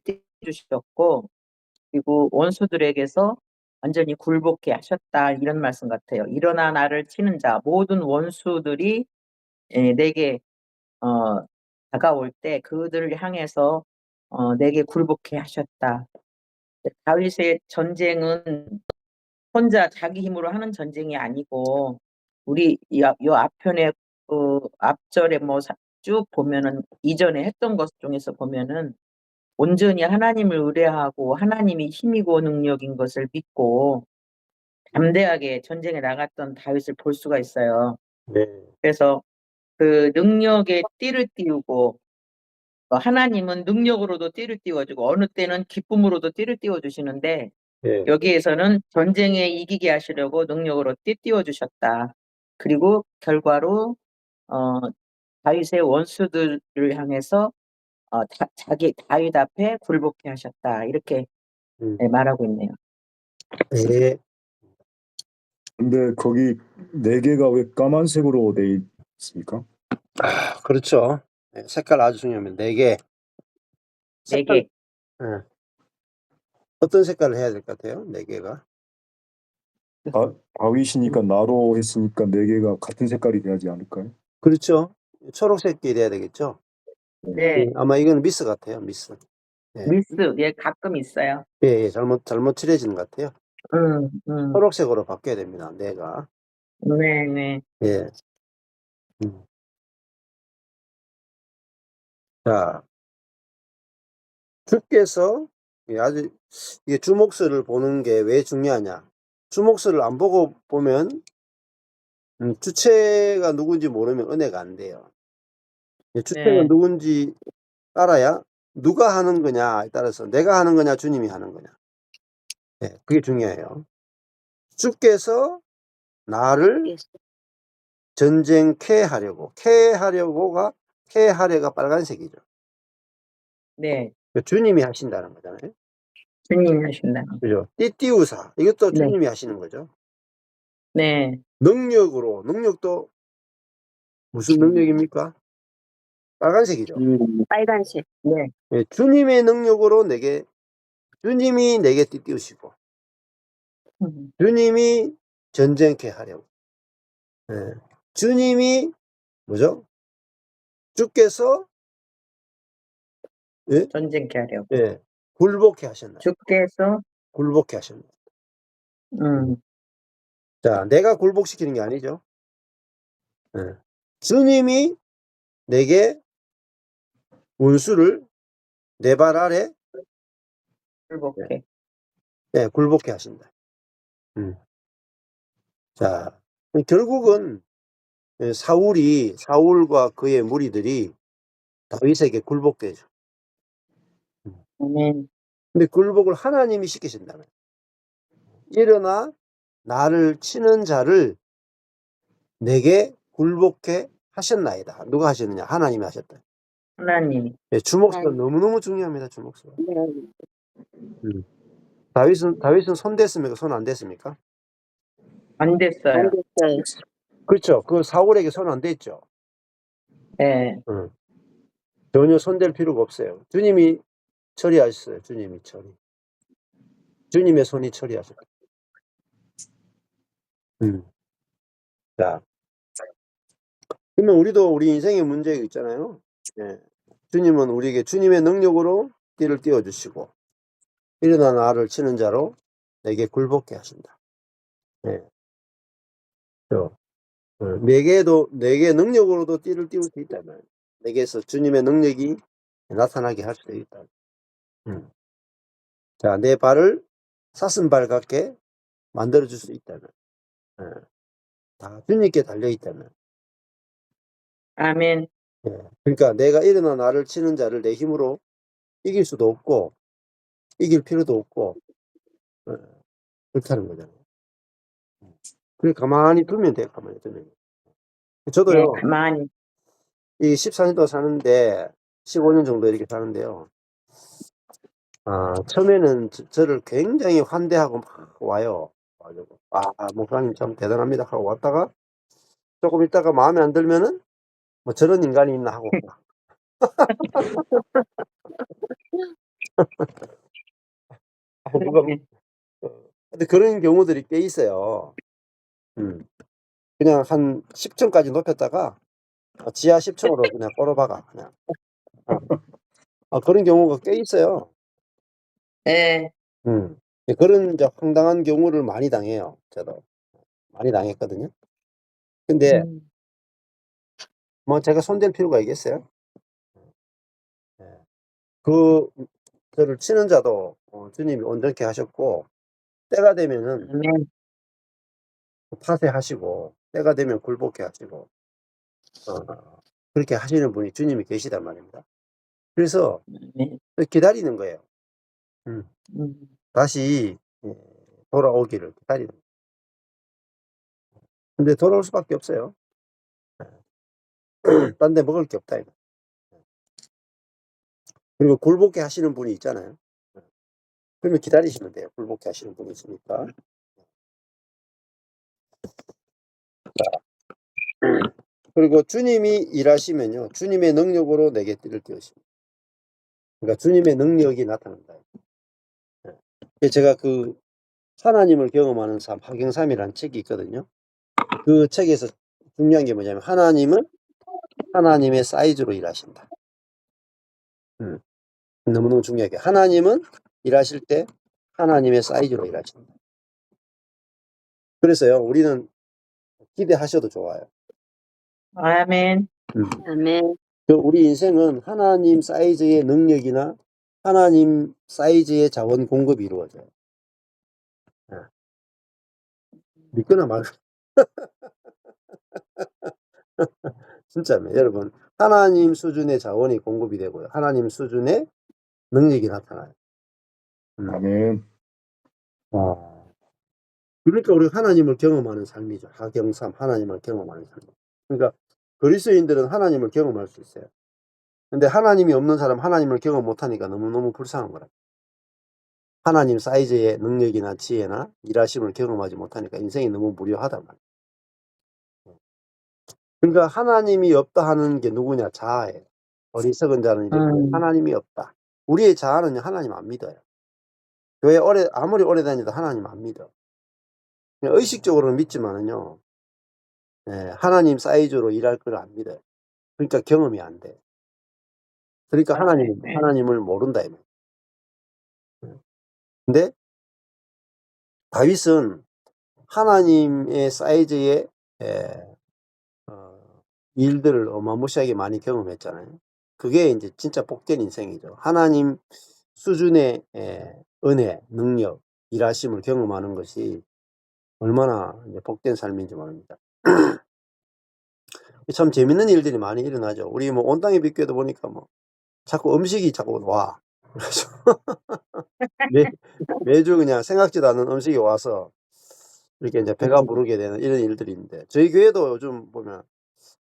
띄워주셨고 그리고 원수들에게서 완전히 굴복케 하셨다 이런 말씀 같아요. 일어나 나를 치는 자 모든 원수들이 내게 다가올 때 그들을 향해서 내게 굴복케 하셨다. 다윗의 전쟁은 혼자 자기 힘으로 하는 전쟁이 아니고 우리 요 앞편에 앞절에 뭐 쭉 보면은 이전에 했던 것 중에서 보면은 온전히 하나님을 의뢰하고 하나님이 힘이고 능력인 것을 믿고 담대하게 전쟁에 나갔던 다윗을 볼 수가 있어요. 네. 그래서 그 능력에 띠를 띄우고 하나님은 능력으로도 띠를 띄워주고 어느 때는 기쁨으로도 띠를 띄워주시는데 예. 여기에서는 전쟁에 이기게 하시려고 능력으로 띠 띄워주셨다. 그리고 결과로 다윗의 원수들을 향해서 자기 다윗 앞에 굴복케 하셨다. 이렇게 말하고 있네요. 예. 근데 거기 4개가 왜 까만색으로 돼 있습니까? 그렇죠. 네, 색깔 아주 중요합니다. 4개. 4개. 예. 어떤 색깔을 해야 될 것 같아요? 4개가. 다윗이니까 나로 했으니까 4개가 같은 색깔이 돼야지 않을까요? 그렇죠. 초록색이 돼야 되겠죠. 네. 아마 이거는 미스 같아요. 미스. 예. 미스. 예, 가끔 있어요. 예, 잘못 칠해지는 것 같아요. 음. 초록색으로 바뀌어야 됩니다. 4가. 네. 예. 자, 주께서 아주 이게 주목서를 보는 게 왜 중요하냐? 주목서를 안 보고 보면 주체가 누군지 모르면 은혜가 안 돼요. 주체가 네. 누군지 알아야 누가 하는 거냐에 따라서 내가 하는 거냐 주님이 하는 거냐. 네, 그게 중요해요. 주께서 나를 전쟁케 하려고 케하려가 빨간색이죠. 네. 주님이 하신다는 거잖아요. 주님이 하신다. 그죠? 띠띠우사 이것도 네. 주님이 하시는 거죠. 네. 능력도 무슨 능력입니까? 빨간색이죠. 빨간색. 네. 예, 주님의 능력으로 주님이 내게 띠띠우시고 주님이 전쟁케 하려고. 예, 주님이 뭐죠? 주께서 예? 전쟁케 하려고. 예, 굴복케 하셨나요? 주께서 굴복케 하셨나요? 자, 내가 굴복시키는 게 아니죠. 예. 주님이 내게 원수를 내 발 아래 굴복해. 예, 굴복케 하신다. 자, 결국은 사울과 그의 무리들이 다윗에게 굴복되죠. 아멘. 근데 굴복을 하나님이 시키신다면 일어나 나를 치는 자를 내게 굴복해 하셨나이다. 누가 하셨느냐? 하나님이 하셨다. 하나님. 예, 주목수가 하나님. 너무너무 중요합니다. 주목수가. 네. 다윗은 손 댔습니까? 손 안 댔습니까? 안 안 됐어요. 됐어요. 그렇죠. 그 사울에게 손 안 댔죠. 예. 응. 전혀 손댈 필요가 없어요. 주님이 처리하셨어요. 주님이 처리. 주님의 손이 처리하셨어요. 자, 그러면 우리도 우리 인생의 문제가 있잖아요. 예. 주님은 우리에게 주님의 능력으로 띠를 띄워주시고 일어나 나를 치는 자로 내게 굴복케 하신다. 예. 내게 능력으로도 띠를 띄울 수 있다면 내게서 주님의 능력이 나타나게 할 수도 있다. 자, 내 발을 사슴발 같게 만들어줄 수 있다면 예. 다 주님께 달려있다면 아멘. 예. 그러니까 내가 일어나 나를 치는 자를 내 힘으로 이길 수도 없고 이길 필요도 없고 그렇게 하는 거잖아요. 그래 가만히 두면 돼요. 가만히 두면. 예, 저도요. 가만히. 이 14년 동안 사는데 15년 정도 이렇게 사는데요. 처음에는 저를 굉장히 환대하고 막 와요. 와가지고, 목사님 참 대단합니다 하고 왔다가 조금 있다가 마음에 안 들면은 뭐 저런 인간이 있나 하고 누가 근데 그런 경우들이 꽤 있어요. 그냥 한 10층까지 높였다가 지하 10층으로 그냥 끌어박아 그냥. 그런 경우가 꽤 있어요. 예. 그런 이제 황당한 경우를 많이 당해요. 저도 많이 당했거든요. 근데 뭐 제가 손댈 필요가 있겠어요? 그 저를 치는 자도 주님이 온전케 하셨고 때가 되면은 아멘. 파쇄하시고 때가 되면 굴복케 하시고 그렇게 하시는 분이 주님이 계시단 말입니다. 그래서 아멘. 기다리는 거예요. 다시 돌아오기를 기다리는 거예요. 근데 돌아올 수밖에 없어요. 딴 데 먹을 게 없다 이거. 그리고 굴복케 하시는 분이 있잖아요. 그러면 기다리시면 돼요. 굴복케 하시는 분이 있으니까. 그리고 주님이 일하시면요. 주님의 능력으로 내게 띠를 띄우십니다. 그러니까 주님의 능력이 나타난다. 제가 그 하나님을 경험하는 삶, 하경삼이라는 책이 있거든요. 그 책에서 중요한 게 뭐냐면 하나님은 하나님의 사이즈로 일하신다. 너무너무 중요하게 하나님은 일하실 때 하나님의 사이즈로 일하신다. 그래서요 우리는 기대하셔도 좋아요. 아멘. 아멘. 우리 인생은 하나님 사이즈의 능력이나 하나님 사이즈의 자원 공급이 이루어져요. 믿거나 말거나. 진짜입니다. 여러분 하나님 수준의 자원이 공급이 되고요. 하나님 수준의 능력이 나타나요. 아멘. 그러니까 우리가 하나님을 경험하는 삶이죠. 하경삼 하나님을 경험하는 삶. 그러니까 그리스도인들은 하나님을 경험할 수 있어요. 근데 하나님이 없는 사람 하나님을 경험 못하니까 너무너무 불쌍한 거라. 하나님 사이즈의 능력이나 지혜나 일하심을 경험하지 못하니까 인생이 너무 무료하단 말이에요. 그러니까 하나님이 없다 하는 게 누구냐? 자아예요. 어리석은 자는 이제 하나님이 없다. 우리의 자아는 하나님 안 믿어요. 교회 아무리 오래 다녀도 하나님 안 믿어. 그냥 의식적으로는 믿지만은요. 하나님 사이즈로 일할 걸 안 믿어요. 그러니까 경험이 안 돼. 그러니까 하나님을 모른다 이 말이에요. 근데 다윗은 하나님의 사이즈의 일들을 어마무시하게 많이 경험했잖아요. 그게 이제 진짜 복된 인생이죠. 하나님 수준의 은혜, 능력, 일하심을 경험하는 것이 얼마나 이제 복된 삶인지 모릅니다. 참 재밌는 일들이 많이 일어나죠. 우리 뭐 온땅의 빛교회도 보니까 뭐 자꾸 음식이 자꾸 와. 그래서 매주 그냥 생각지도 않는 음식이 와서 이렇게 이제 배가 부르게 되는 이런 일들이 있는데 저희 교회도 요즘 보면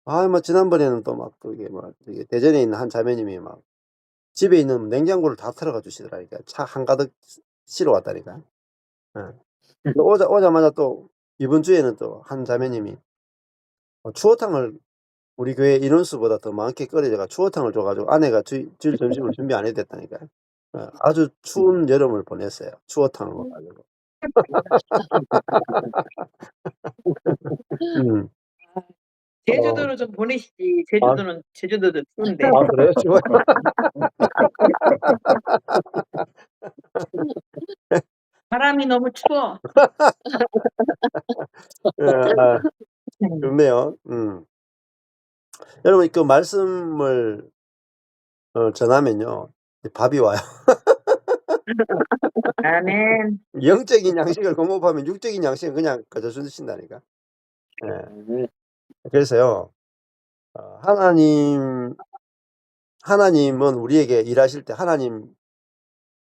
뭐 지난번에는 또 막 그게 막 대전에 있는 한 자매님이 막 집에 있는 냉장고를 다 털어가 주시더라니까. 차 한가득 실어 왔다니까. 예. 근데 오자마자 또 이번 주에는 또 한 자매님이 추어탕을 우리 교회 인원수보다 더 많게 끓여다가 추어탕을 줘 가지고 아내가 주일 점심을 준비 안 해도 됐다니까요. 아주 추운 여름을 보냈어요. 추어탕을 먹어 가지고. 음. 제주도로 좀 보내시지. 제주도도 추운데. 아 그래요? 추워요? 바람이 너무 추워. 예 좋네요. 여러분 그 말씀을 전하면요. 밥이 와요. 아멘. 영적인 양식을 공급하면 육적인 양식은 그냥 거저 주신다니까. 예. 네. 그래서요. 하나님은 우리에게 일하실 때 하나님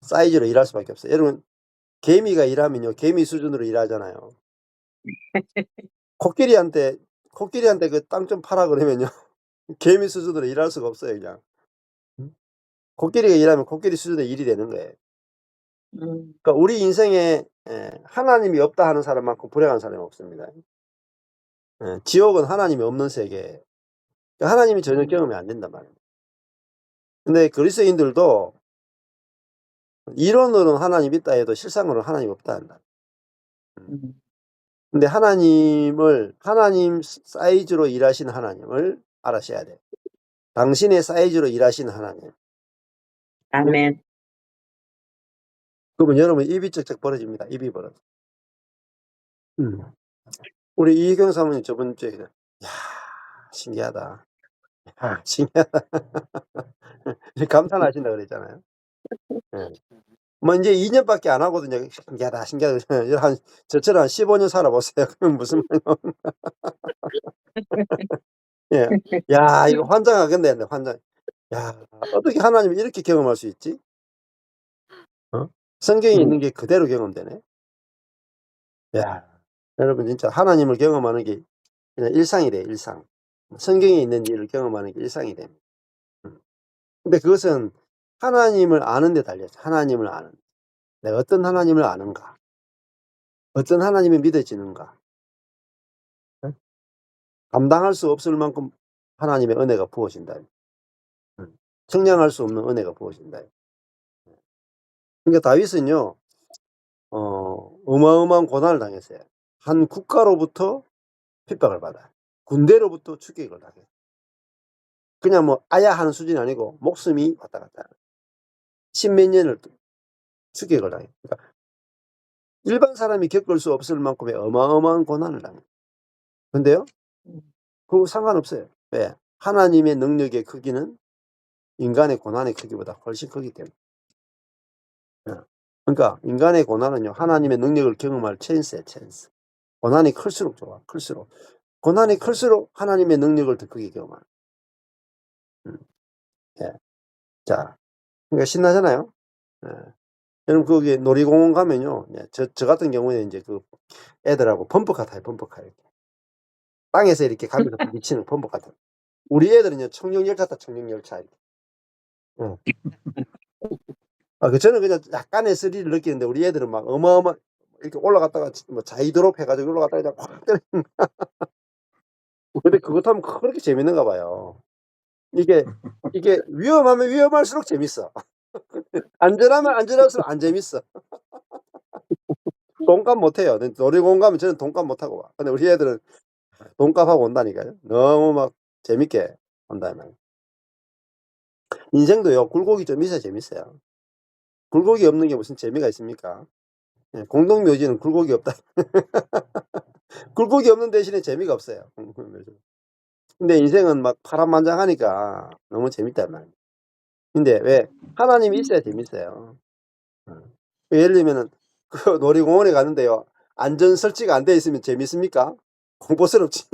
사이즈로 일할 수밖에 없어요. 여러분 개미가 일하면요. 개미 수준으로 일하잖아요. 코끼리한테 그 땅 좀 파라 그러면요. 개미 수준으로 일할 수가 없어요, 그냥. 코끼리가 일하면 코끼리 수준의 일이 되는 거예요. 그러니까 우리 인생에 하나님이 없다 하는 사람만큼 불행한 사람이 없습니다. 지옥은 하나님이 없는 세계예요. 그러니까 하나님이 전혀 경험이 안 된단 말이에요. 근데 그리스도인들도 이론으로는 하나님이 있다 해도 실상으로는 하나님이 없다 한다. 근데 하나님 사이즈로 일하시는 하나님을 알아셔야 돼요. 당신의 사이즈로 일하시는 하나님. 아멘. 그러면 여러분 입이 쩍쩍 벌어집니다. 입이 벌어져. 우리 이희경 사모님 저번 주에 야 신기하다. 야 신기하다. 감탄하신다 그랬잖아요. 예. 뭐 이제 2년밖에 안 하고도 이제 신기하다. 한 저처럼 한 15년 살아보세요. 그럼 무슨 말이야. 예. 야 이거 환장하겠네. 환장. 야 어떻게 하나님이 이렇게 경험할 수 있지? 성경에 있는 게 그대로 경험되네. 야 여러분 진짜 하나님을 경험하는 게 그냥 일상이래요. 일상. 성경에 있는 일을 경험하는 게 일상이 됩니다. 근데 그것은 하나님을 아는 데 달려있어요. 하나님을 아는. 내가 어떤 하나님을 아는가? 어떤 하나님이 믿어지는가? 감당할 수 없을 만큼 하나님의 은혜가 부어진다. 청량할 수 없는 은혜가 부어진다. 그러니까 다윗은요, 어마어마한 고난을 당했어요. 한 국가로부터 핍박을 받아요. 군대로부터 추격을 당해요. 그냥 뭐 아야 하는 수준이 아니고 목숨이 왔다 갔다 하는. 십몇 년을 추격을 당해요. 그러니까 일반 사람이 겪을 수 없을 만큼의 어마어마한 고난을 당해요. 근데요, 그거 상관없어요. 왜? 하나님의 능력의 크기는 인간의 고난의 크기보다 훨씬 크기 때문에. 그러니까 인간의 고난은요, 하나님의 능력을 경험할 찬스예요, 찬스. 고난이 클수록 좋아, 클수록. 고난이 클수록 하나님의 능력을 더 크게 경험하는. 예. 자, 그러니까 신나잖아요. 예. 여러분 거기 놀이공원 가면요, 저 같은 경우에 이제 그 애들하고 범퍼카 타요, 범퍼카 이렇게. 땅에서 이렇게 가면서 미치는 범퍼카 타요. 우리 애들은요, 청룡열차 타, 청룡열차 이렇게. 저는 그냥 약간의 스릴을 느끼는데 우리 애들은 막 이렇게 올라갔다가 뭐 자이드롭 해가지고 올라갔다가 그냥 확 때리는. 근데 그거 타면 그렇게 재밌는가 봐요. 이게 위험하면 위험할수록 재밌어. 안전하면 안전할수록 안 재밌어. 돈값 못해요. 놀이공원 가면 저는 돈값 못하고 와. 근데 우리 애들은 돈값하고 온다니까요. 너무 막 재밌게 온다면. 인생도요, 굴곡이 좀 있어야 재밌어요. 굴곡이 없는 게 무슨 재미가 있습니까? 공동묘지는 굴곡이 없다. 굴곡이 없는 대신에 재미가 없어요. 근데 인생은 막 파란만장하니까 너무 재밌단 말이에요. 근데 왜? 하나님이 있어야 재밌어요. 예를 들면은 그 놀이공원에 가는데요, 안전 설치가 안 돼 있으면 재밌습니까? 공포스럽지.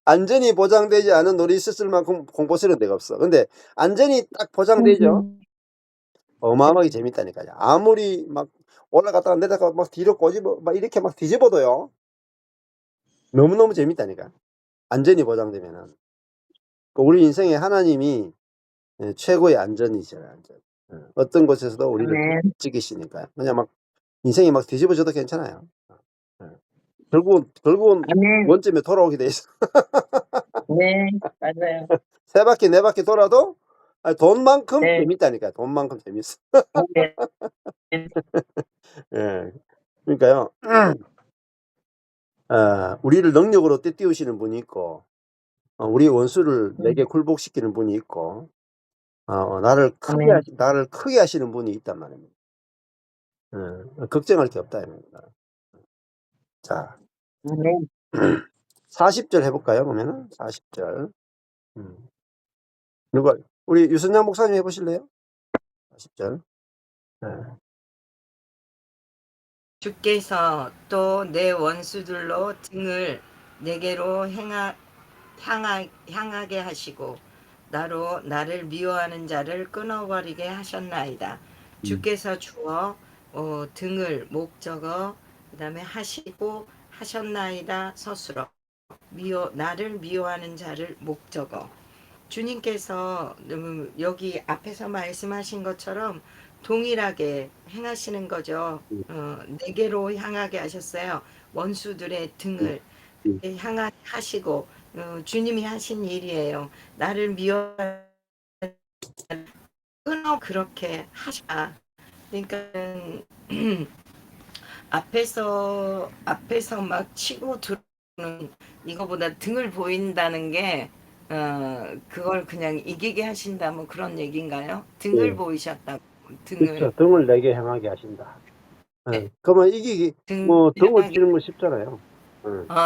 안전이 보장되지 않은 놀이시설 만큼 공포스러운 데가 없어. 근데 안전이 딱 보장되죠? 어마어마하게 재밌다니까요. 아무리 막 올라갔다가 내려다가 막 뒤로 꼬집어 막 이렇게 막 뒤집어도요, 너무너무 재밌다니까. 안전이 보장되면은. 우리 인생에 하나님이 예, 최고의 안전이죠, 안전. 예, 어떤 곳에서도 우리를 아멘. 지키시니까요. 그냥 막 인생이 막 뒤집어져도 괜찮아요. 예. 결국은 아멘. 원점에 돌아오게 돼 있어. 네, 맞아요. 3바퀴 4바퀴 돌아도 돈만큼 네. 재밌다니까요. 돈만큼 재밌어. 네. 예. 그러니까요. 우리를 능력으로 떼띄우시는 분이 있고, 우리 원수를 내게 굴복시키는 분이 있고, 나를 아멘. 크게 하시는 분이 있단 말입니다. 걱정할 게 없다, 이 말입니다. 자, 아멘. 40절 해볼까요, 그러면은? 40절. 우리 유선양 목사님 해보실래요? 40절. 주께서 또 내 원수들로 등을 내게로 향하게 하시고 나를 미워하는 자를 끊어버리게 하셨나이다. 주께서 주어 등을 목적어 그다음에 하시고 하셨나이다 서술어 나를 미워하는 자를 목적어. 주님께서 여기 앞에서 말씀하신 것처럼 동일하게 행하시는 거죠. 내게로 향하게 하셨어요. 원수들의 등을 향하게 하시고 주님이 하신 일이에요. 나를 미워하는 끊어 그렇게 하시다. 그러니까 앞에서 막 치고 들어오는 이거보다 등을 보인다는 게 그걸 그냥 이기게 하신다 뭐 그런 얘기인가요? 등을 네. 보이셨다고 그렇죠. 등을 등을 내게 향하게 하신다. 네. 그러면 이기기, 등을 등하게 치는 건 쉽잖아요.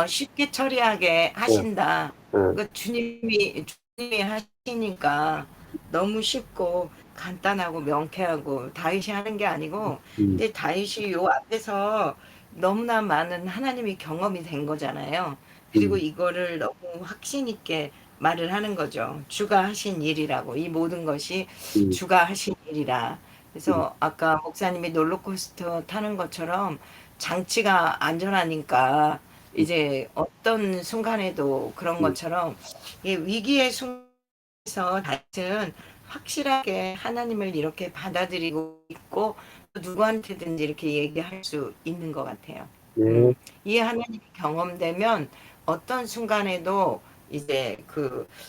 쉽게 처리하게 하신다. 예. 그 주님이 하시니까 너무 쉽고 간단하고 명쾌하고 다윗이 하는 게 아니고 근데 다윗이 요 앞에서 너무나 많은 하나님이 경험이 된 거잖아요. 그리고 이거를 너무 확신 있게 말을 하는 거죠. 주가 하신 일이라고 이 모든 것이 주가 하신 일이라. 그래서 아까 목사님이 롤러코스터 타는 것처럼 장치가 안전하니까 이제 어떤 순간에도 그런 것처럼 위기의 순간에서 다윗은 확실하게 하나님을 이렇게 받아들이고 있고 누구한테든지 이렇게 얘기할 수 있는 것 같아요. 예. 이 하나님이 경험되면 어떤 순간에도 이제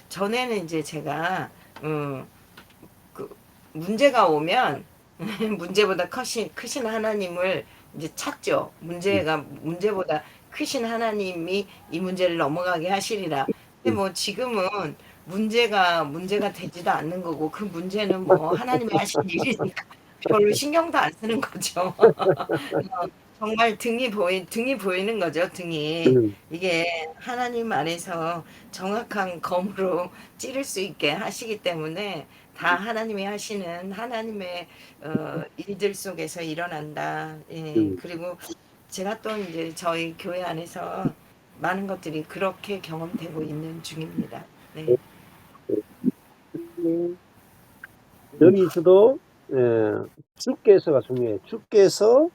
전에는 이제 제가 그 문제가 오면 문제보다 크신 하나님을 이제 찾죠. 문제보다 크신 하나님이 이 문제를 넘어가게 하시리라. 근데 뭐 지금은 문제가 되지도 않는 거고 그 문제는 뭐 하나님이 하신 일이니까 별로 신경도 안 쓰는 거죠. 정말 등이 보이는 거죠, 등이. 이게 하나님 안에서 정확한 검으로 찌를 수 있게 하시기 때문에 다 하나님이 하시는 하나님의 일들 속에서 일어난다. 예. 그리고 제가 또 이제 저희 교회 안에서 많은 것들이 그렇게 경험되고 있는 중입니다. 네. 여기서도 주께서가 중요해요. 주께서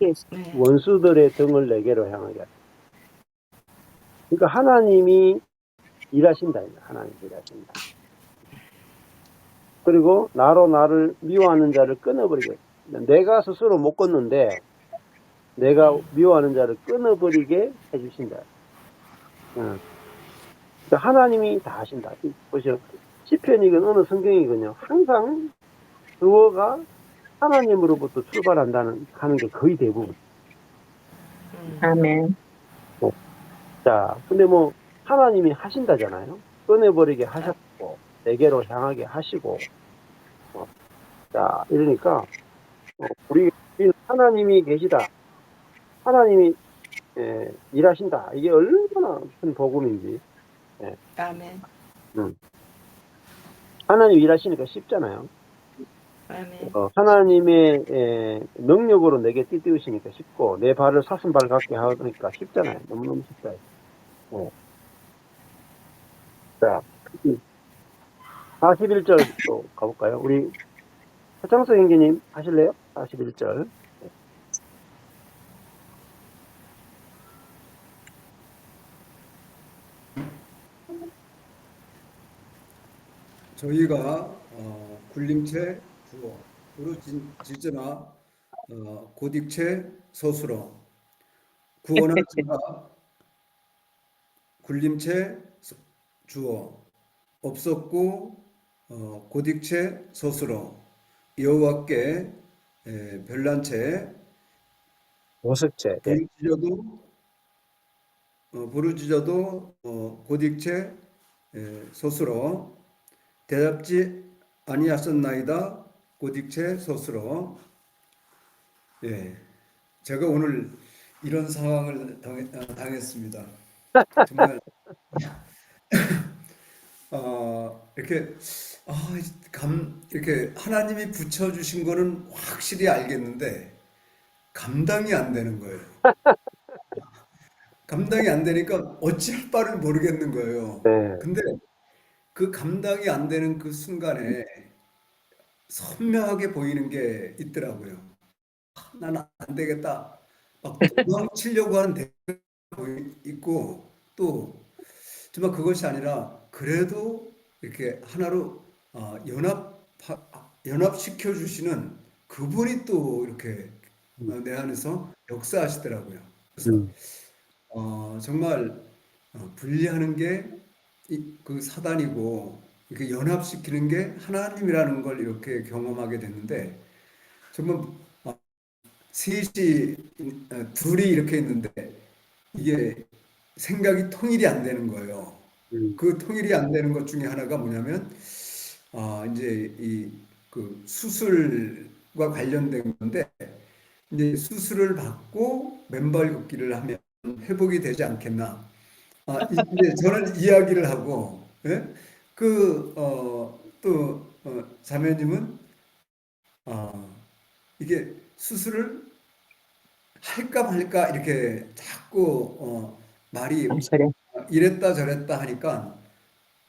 네. 원수들의 등을 내게로 향하게 하신다. 그러니까 하나님이 일하신다. 하나님이 일하신다. 그리고 나를 미워하는 자를 끊어버리게. 내가 스스로 못 끊는데 내가 미워하는 자를 끊어버리게 해주신다. 그러니까 하나님이 다 하신다. 보시죠. 시편이건 어느 성경이건요. 항상 주어가 하나님으로부터 출발한다는 하는 게 거의 대부분. 아멘. 자, 근데 뭐 하나님이 하신다잖아요. 끊어버리게 하셨고 내게로 향하게 하시고. 자, 이러니까 우리 하나님이 계시다. 하나님이 일하신다. 이게 얼마나 큰 복음인지. 아멘. 하나님이 일하시니까 쉽잖아요. 아멘. 하나님의 능력으로 내게 띠띠우시니까 쉽고 내 발을 사슴발 같게 하니까 쉽잖아요. 너무너무 쉽다. 자, 41절 또 가볼까요? 우리 서창수 형제님 하실래요? 41절. 저희가 굴림체 주어 부르짖으나 고딕체 서술어 구원할 자가 굴림체 주어 없었고 고딕체 서술어 여호와께 별난체 보석체. 예. 부르짖어도 고딕체 서술어 대답지 아니하셨나이다 고딕체 서술어. 예, 제가 오늘 이런 상황을 당했습니다. 정말 이렇게 이렇게 하나님이 붙여주신 거는 확실히 알겠는데 감당이 안 되는 거예요. 감당이 안 되니까 어찌할 바를 모르겠는 거예요. 네. 근데 그 감당이 안 되는 그 순간에 선명하게 보이는 게 있더라고요. 나는 안 되겠다. 막 도망치려고 하는 대가가 있고 또 정말 그것이 아니라 그래도 이렇게 하나로 연합시켜 주시는 그분이 또 이렇게 내 안에서 역사하시더라고요. 그래서 정말 분리하는 게 그 사단이고 이렇게 연합시키는 게 하나님이라는 걸 이렇게 경험하게 됐는데 정말 셋이 둘이 이렇게 있는데 이게 생각이 통일이 안 되는 거예요. 그 통일이 안 되는 것 중에 하나가 뭐냐면 이제 그 수술과 관련된 건데 이제 수술을 받고 맨발 걷기를 하면 회복이 되지 않겠나. 이제 저는 이야기를 하고, 예? 자매님은, 이게 수술을 할까 말까 이렇게 자꾸, 말이 이랬다 저랬다 하니까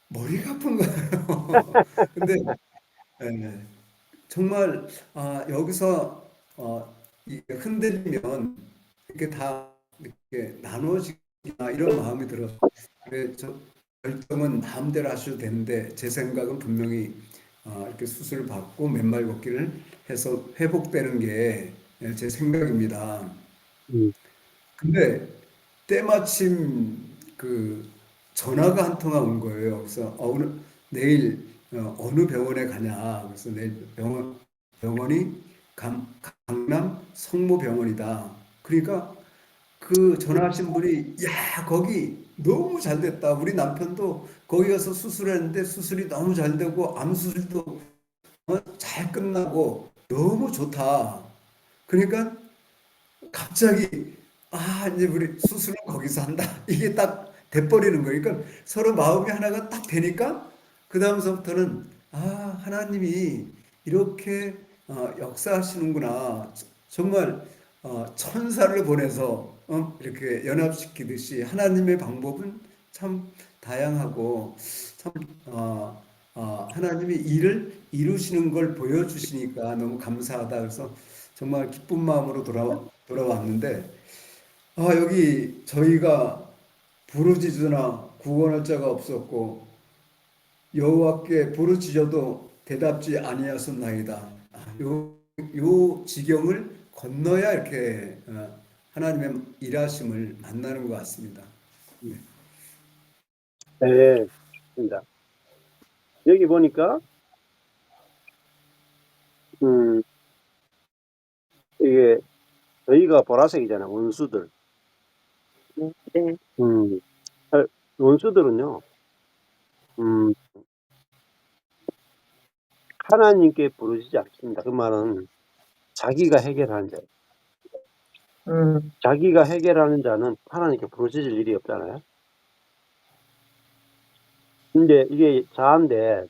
머리가 아픈 거예요. 근데, 예, 정말, 여기서, 이게 흔들리면 이렇게 다 이렇게 나눠지나 이런 마음이 들어서 그래, 결정은 마음대로 하셔도 되는데 제 생각은 분명히 이렇게 수술을 받고 맨발 걷기를 해서 회복되는 게 제 생각입니다. 근데 때마침 그 전화가 한 통화 온 거예요. 그래서 오늘 내일 어느 병원에 가냐. 그래서 내일 병원이 강남 성모병원이다. 그러니까 그 전화하신 분이 야 거기 너무 잘 됐다. 우리 남편도 거기 가서 수술했는데 수술이 너무 잘 되고 암 수술도 잘 끝나고 너무 좋다. 그러니까 갑자기 이제 우리 수술은 거기서 한다. 이게 딱 돼버리는 거예요. 그러니까 서로 마음이 하나가 딱 되니까 그 다음서부터는 하나님이 이렇게 역사하시는구나. 정말 천사를 보내서 이렇게 연합시키듯이 하나님의 방법은 참 다양하고 참 하나님이 일을 이루시는 걸 보여주시니까 너무 감사하다. 그래서 정말 기쁜 마음으로 돌아왔는데 여기 저희가 부르짖으나 구원할 자가 없었고 여호와께 부르짖어도 대답지 아니하셨나이다. 요 지경을 건너야 이렇게 하나님의 일하심을 만나는 것 같습니다. 네, 맞습니다. 여기 보니까 이게 저희가 보라색이잖아요. 원수들. 네. 원수들은요. 하나님께 부르짖지 않습니다. 그 말은 자기가 해결하는 자. 자기가 해결하는 자는 하나님께 부르짖을 일이 없잖아요. 근데 이게 자아인데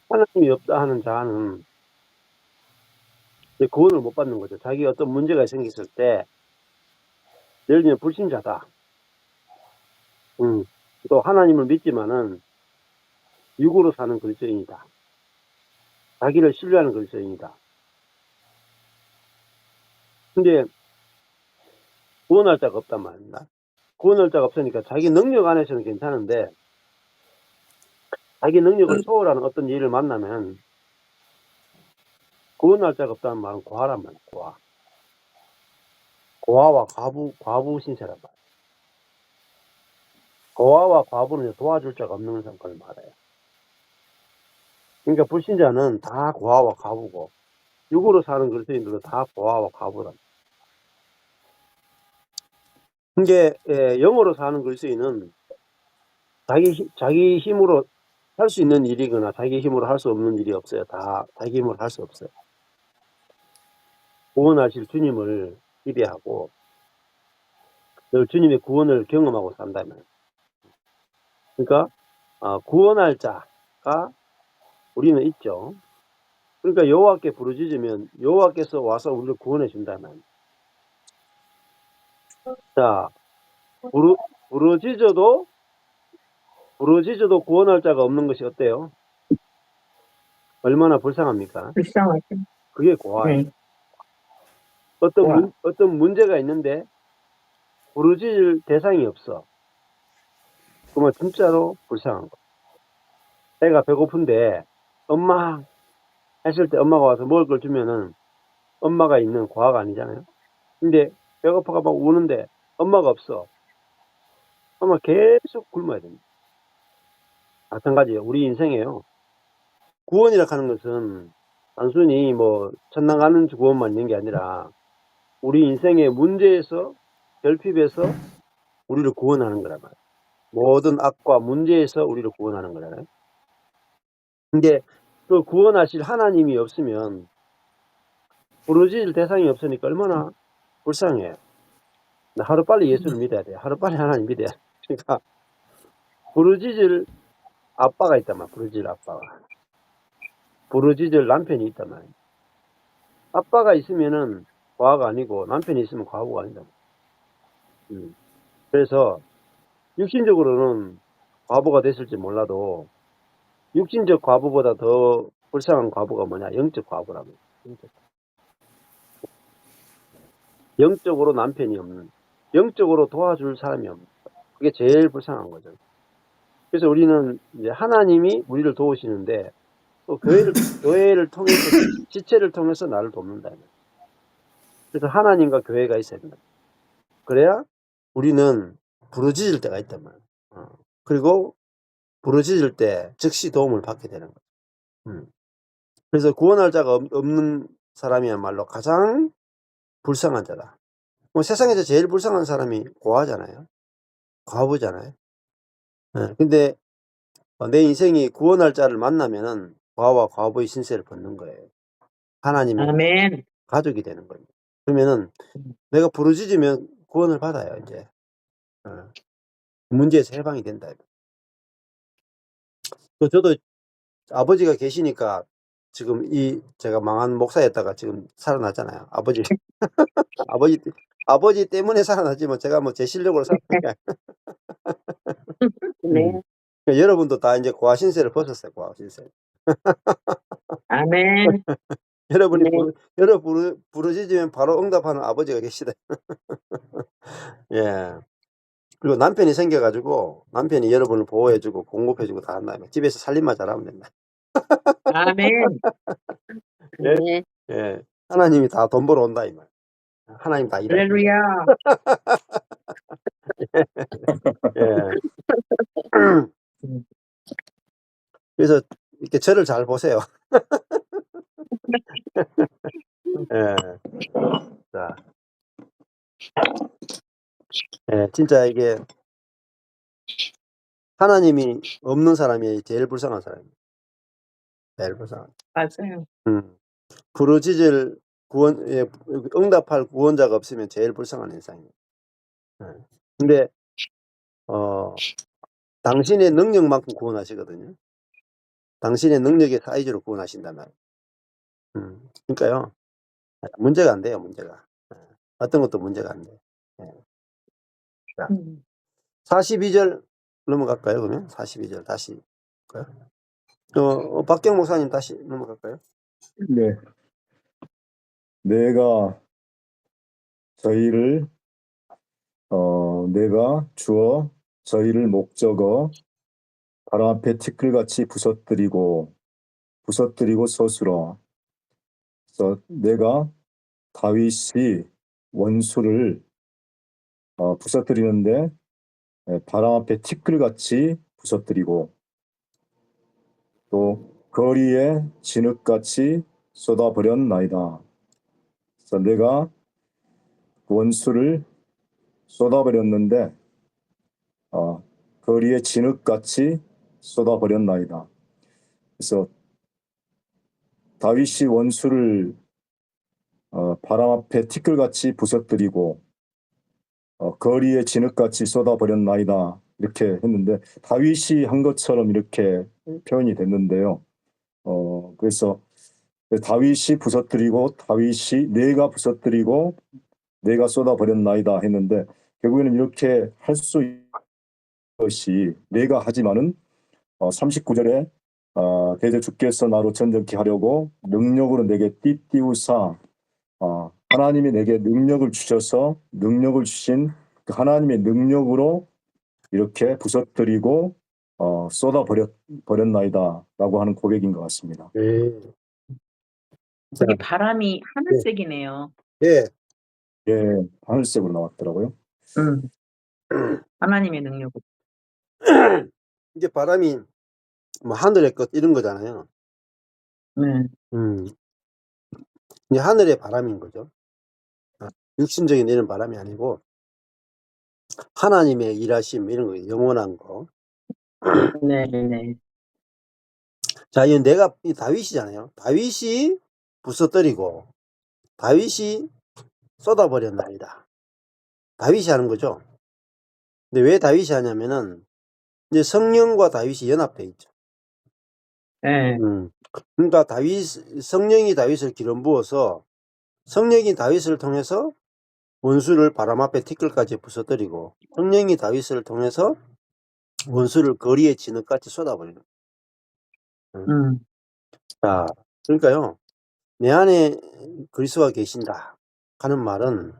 하나님이 없다 하는 자는 구원을 못 받는 거죠. 자기가 어떤 문제가 생겼을 때 예를 들면 불신자다. 또 하나님을 믿지만은 육으로 사는 그리스도인이다. 자기를 신뢰하는 그리스도인이다. 근데 구원할 자가 없단 말입니다. 구원할 자가 없으니까 자기 능력 안에서는 괜찮은데 자기 능력을 초월하는 어떤 일을 만나면 구원할 자가 없다는 말은 고아란 말이야. 고아. 고아와 과부 신세란 말이야. 고아와 과부는 도와줄 자가 없는 걸 말해요. 그러니까 불신자는 다 고아와 과부고 육으로 사는 그리스도인들도 다 고아와 과부란 말이야. 이게 영으로 사는 그리스도인은 자기 힘으로 할 수 있는 일이거나 자기 힘으로 할 수 없는 일이 없어요. 다 자기 힘으로 할 수 없어요. 구원하실 주님을 기대하고 늘 주님의 구원을 경험하고 산다면, 그러니까 구원할 자가 우리는 있죠. 그러니까 여호와께 부르짖으면 여호와께서 와서 우리를 구원해 준다면, 자 부르짖어도 구원할 자가 없는 것이 어때요? 얼마나 불쌍합니까? 불쌍하죠. 그게 고아예요. 네. 어떤 문제가 있는데 부르짖을 대상이 없어. 그러면 진짜로 불쌍한 거야. 애가 배고픈데 엄마 했을 때 엄마가 와서 먹을 걸 주면은 엄마가 있는 고아가 아니잖아요. 근데 배고파가 막 우는데 엄마가 없어. 엄마 계속 굶어야 됩니다. 마찬가지예요. 우리 인생에요. 구원이라 하는 것은 단순히 뭐 천당 가는 구원만 있는 게 아니라 우리 인생의 문제에서 결핍에서 우리를 구원하는 거란 말이에요. 모든 악과 문제에서 우리를 구원하는 거잖아요. 근데 그 구원하실 하나님이 없으면 부르짖을 대상이 없으니까 얼마나 불쌍해요. 하루빨리 예수를 믿어야 돼요. 하루빨리 하나님 믿어야 돼요. 그러니까 부르짖을 아빠가 있단 말이에요. 부르짖을 아빠가. 부르짖을 남편이 있단 말이에요. 아빠가 있으면은 과부가 아니고 남편이 있으면 과부가 아니다. 그래서 육신적으로는 과부가 됐을지 몰라도 육신적 과부보다 더 불쌍한 과부가 뭐냐? 영적 과부라고. 영적으로 남편이 없는, 영적으로 도와줄 사람이 없는, 그게 제일 불쌍한 거죠. 그래서 우리는 이제 하나님이 우리를 도우시는데 또 교회를 통해서, 지체를 통해서 나를 돕는다. 그래서 하나님과 교회가 있어야 된다. 그래야 우리는 부르짖을 때가 있단 말이에요. 그리고 부르짖을 때 즉시 도움을 받게 되는 거죠. 그래서 구원할 자가 없는 사람이야말로 가장 불쌍한 자다. 뭐 세상에서 제일 불쌍한 사람이 고아잖아요. 과부잖아요. 근데 내 인생이 구원할 자를 만나면은 고아와 과부의 신세를 벗는 거예요. 하나님의 아멘. 가족이 되는 겁니다. 그러면은 내가 부르짖으면 구원을 받아요. 이제 문제에서 해방이 된다. 저도 아버지가 계시니까 지금 제가 망한 목사였다가 지금 살아났잖아요. 아버지 때문에 살아났지만 제가 뭐 제 실력으로 살아난 게 아니에요. 네. 여러분도 다 이제 고아 신세를 벗었어요. 고아 신세. 아멘. 여러분이 네. 부르짖으면 바로 응답하는 아버지가 계시다. 예. 그리고 남편이 생겨가지고 남편이 여러분을 보호해주고 공급해주고 다 한다. 집에서 살림만 잘하면 된다. 아멘. 예? 네. 예. 하나님이 다 돈 벌어 온다 이 말. 하나님 다 일하신다. 할렐루야. 예. 그래서 이렇게 저를 잘 보세요. 예. 자, 예, 진짜 이게 하나님이 없는 사람이 제일 불쌍한 사람이에요. 제일 불쌍한. 맞아요. 부르짖을 응답할 구원자가 없으면 제일 불쌍한 인상이에요. 근데 당신의 능력만큼 구원하시거든요. 당신의 능력의 사이즈로 구원하신다면. 그러니까요. 문제가 안 돼요. 문제가. 어떤 것도 문제가 안 돼요. 자, 42절 넘어갈까요? 그러면 42절 다시 박경 목사님 다시 넘어갈까요? 네. 내가 주어 저희를 목적어 바람 앞에 티끌같이 부서뜨리고 서술어. 그래서 내가 다윗이 원수를 부서뜨리는데 바람 앞에 티끌같이 부서뜨리고 또 거리에 진흙같이 쏟아버렸나이다. 그래서 내가 원수를 쏟아버렸는데 거리에 진흙같이 쏟아버렸나이다. 그래서 다윗이 원수를 바람 앞에 티끌같이 부서뜨리고 거리에 진흙같이 쏟아버렸나이다. 이렇게 했는데 다윗이 한 것처럼 이렇게 표현이 됐는데요. 그래서 다윗이 부서뜨리고 내가 부서뜨리고 내가 쏟아버렸나이다 했는데 결국에는 이렇게 할 수 있는 것이 내가 하지만은 39절에 대저 주께서 나로 전쟁케 하려고 능력으로 내게 띠띠우사 하나님이 내게 능력을 주셔서 능력을 주신 그 하나님의 능력으로 이렇게 부서뜨리고 쏟아버렸나이다 라고 하는 고백인 것 같습니다. 예. 여기 바람이 하늘색이네요. 예. 예, 하늘색으로 나왔더라고요. 하나님의 능력으로. 이게 바람이 뭐 하늘의 것 이런 거잖아요. 네. 이제 하늘의 바람인 거죠. 육신적인 이런 바람이 아니고 하나님의 일하심 이런 거 영원한 거. 네. 자, 이 내가 이 다윗이잖아요. 다윗이 부서뜨리고 다윗이 쏟아버렸나이다. 다윗이 하는 거죠. 근데 왜 다윗이 하냐면은 이제 성령과 다윗이 연합돼 있죠. 네. 그러니까 성령이 다윗을 기름 부어서 성령이 다윗을 통해서 원수를 바람 앞에 티끌까지 부서뜨리고 성령이 다윗을 통해서 원수를 거리에 진흙같이 쏟아버리는. 자, 그러니까요, 내 안에 그리스도가 계신다 하는 말은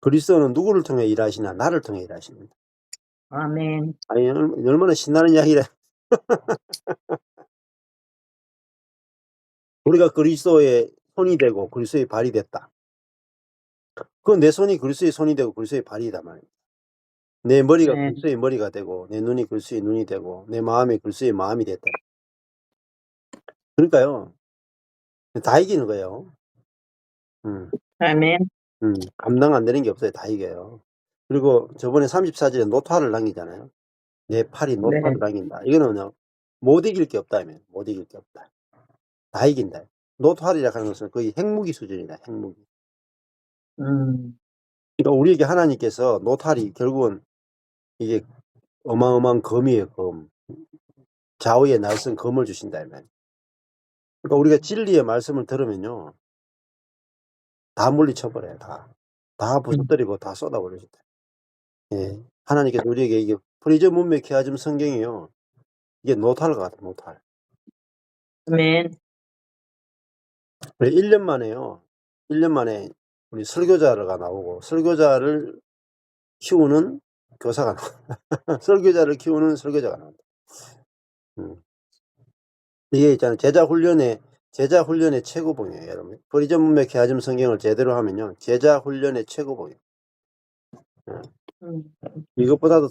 그리스도는 누구를 통해 일하시나? 나를 통해 일하십니다. 아멘. 아니, 얼마나 신나는 이야기래. 우리가 그리스도의 손이 되고 그리스도의 발이 됐다. 그건 내 손이 그리스도의 손이 되고 그리스도의 발이다 말입니다. 내 머리가 네. 그리스도의 머리가 되고 내 눈이 그리스도의 눈이 되고 내 마음이 그리스도의 마음이 됐다. 그러니까요, 다 이기는 거예요. 아멘. 감당 안 되는 게 없어요. 다 이겨요. 그리고 저번에 34절에 노타를 남기잖아요. 내 팔이 노타를 남긴다. 이거는요, 못 이길 게 없다며. 못 이길 게 없다. 다 이긴다. 노타리라 하는 것은 거의 핵무기 수준이다. 핵무기. 그러니까 우리에게 하나님께서 노타리, 결국은 이게 어마어마한 검이에요. 검. 좌우에 날선 검을 주신다. 그러니까 우리가 진리의 말씀을 들으면요, 다 물리쳐버려요. 다 부서뜨리고 다 쏟아버려진다. 예. 하나님께서 우리에게 이게 프리즘 문맥 케아즘 성경이요, 이게 노탈 같아. 노탈. 아멘. 1년 만에요. 1년 만에 우리 설교자가 나오고 설교자를 키우는 교사가 나와. 설교자를 키우는 설교자가 나온다. 이게 있잖아요. 제자 훈련의 최고봉이에요, 여러분. 프리즘 문맥 케아즘 성경을 제대로 하면요, 제자 훈련의 최고봉이에요. 이것보다도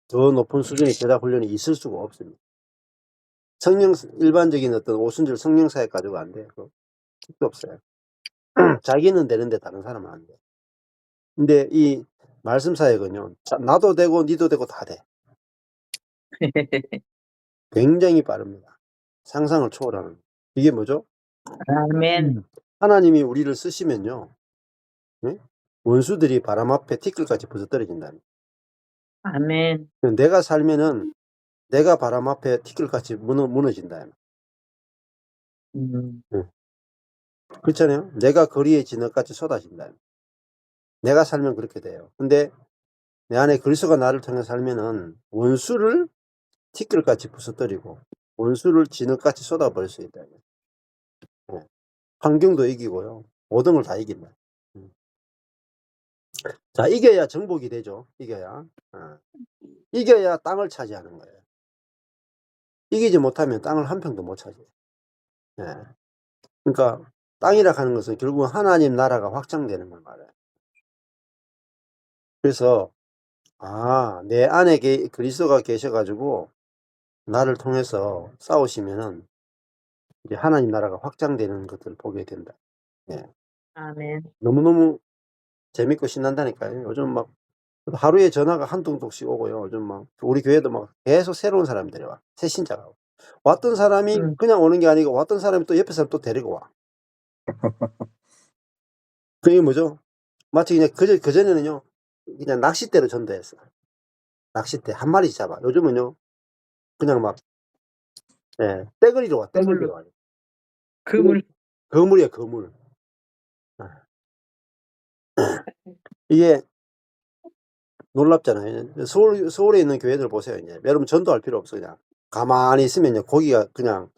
더 높은 수준의 제자 훈련이 있을 수가 없습니다. 일반적인 어떤 오순절 성령 사역 가지고 안 돼요. 그거 없어요. 자기는 되는데 다른 사람은 안 돼. 근데 이 말씀 사역은요, 나도 되고 니도 되고 다 돼. 굉장히 빠릅니다. 상상을 초월하는. 이게 뭐죠? 아멘. 하나님이 우리를 쓰시면요, 네? 원수들이 바람 앞에 티끌같이 부서뜨려진다. 아멘. 내가 살면은 내가 바람 앞에 티끌같이 무너진다. 그렇잖아요. 내가 거리에 진흙같이 쏟아진다. 내가 살면 그렇게 돼요. 근데 내 안에 그리스도가 나를 통해 살면은 원수를 티끌같이 부서뜨리고 원수를 진흙같이 쏟아버릴 수 있다. 환경도 이기고요, 모든 걸 다 이긴다. 자, 이겨야 정복이 되죠. 이겨야 땅을 차지하는 거예요. 이기지 못하면 땅을 한 평도 못 차지해요. 예. 그러니까 땅이라 하는 것은 결국은 하나님 나라가 확장되는 걸 말해요. 그래서 내 안에 그리스도가 계셔 가지고 나를 통해서 싸우시면은 이제 하나님 나라가 확장되는 것들을 보게 된다. 예. 아멘. 너무너무 재밌고 신난다니까요. 요즘 막 하루에 전화가 한두 통씩 오고요. 요즘 막 우리 교회도 막 계속 새로운 사람들이 와. 새 신자가 와. 왔던 사람이 그냥 오는 게 아니고 왔던 사람이 또 옆에 사람 또 데리고 와. 그게 뭐죠? 마치 그냥 그전에는요. 그냥 낚싯대로 전도했어. 낚싯대 한 마리 잡아. 요즘은요. 그냥 막 떼거리로 와. 떼거리로 와. 그물. 거물이야, 거물. 이게 놀랍잖아요. 서울에 있는 교회들 보세요. 이제 여러분 전도할 필요 없어. 그냥 가만히 있으면요. 고기가 그냥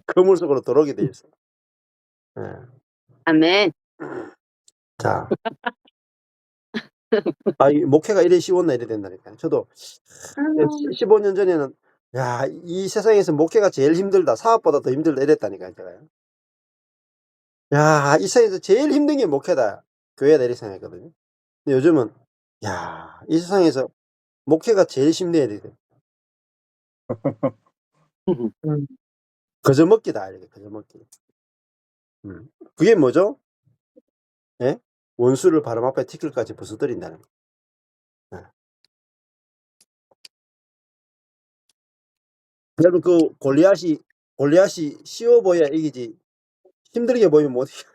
그물 속으로 들어오게 돼 있어. 예. 아멘. 자, 이 목회가 이래 쉬웠나 이래 된다니까요. 저도 15년 전에는 야, 이 세상에서 목회가 제일 힘들다. 사업보다 더 힘들다 이랬다니까요, 제가요. 야, 이 세상에서 제일 힘든 게 목회다. 교회다 이렇게 생각했거든요. 근데 요즘은 야, 이 세상에서 목회가 제일 힘내야 돼. 거저먹기다 이렇게 거저먹기. 그게 뭐죠? 예? 원수를 바로 앞에 티끌까지 부숴뜨린다는 거. 예. 여러분 그 골리앗이 쉬워 보여야 이기지 힘들게 보이면 못 이겨.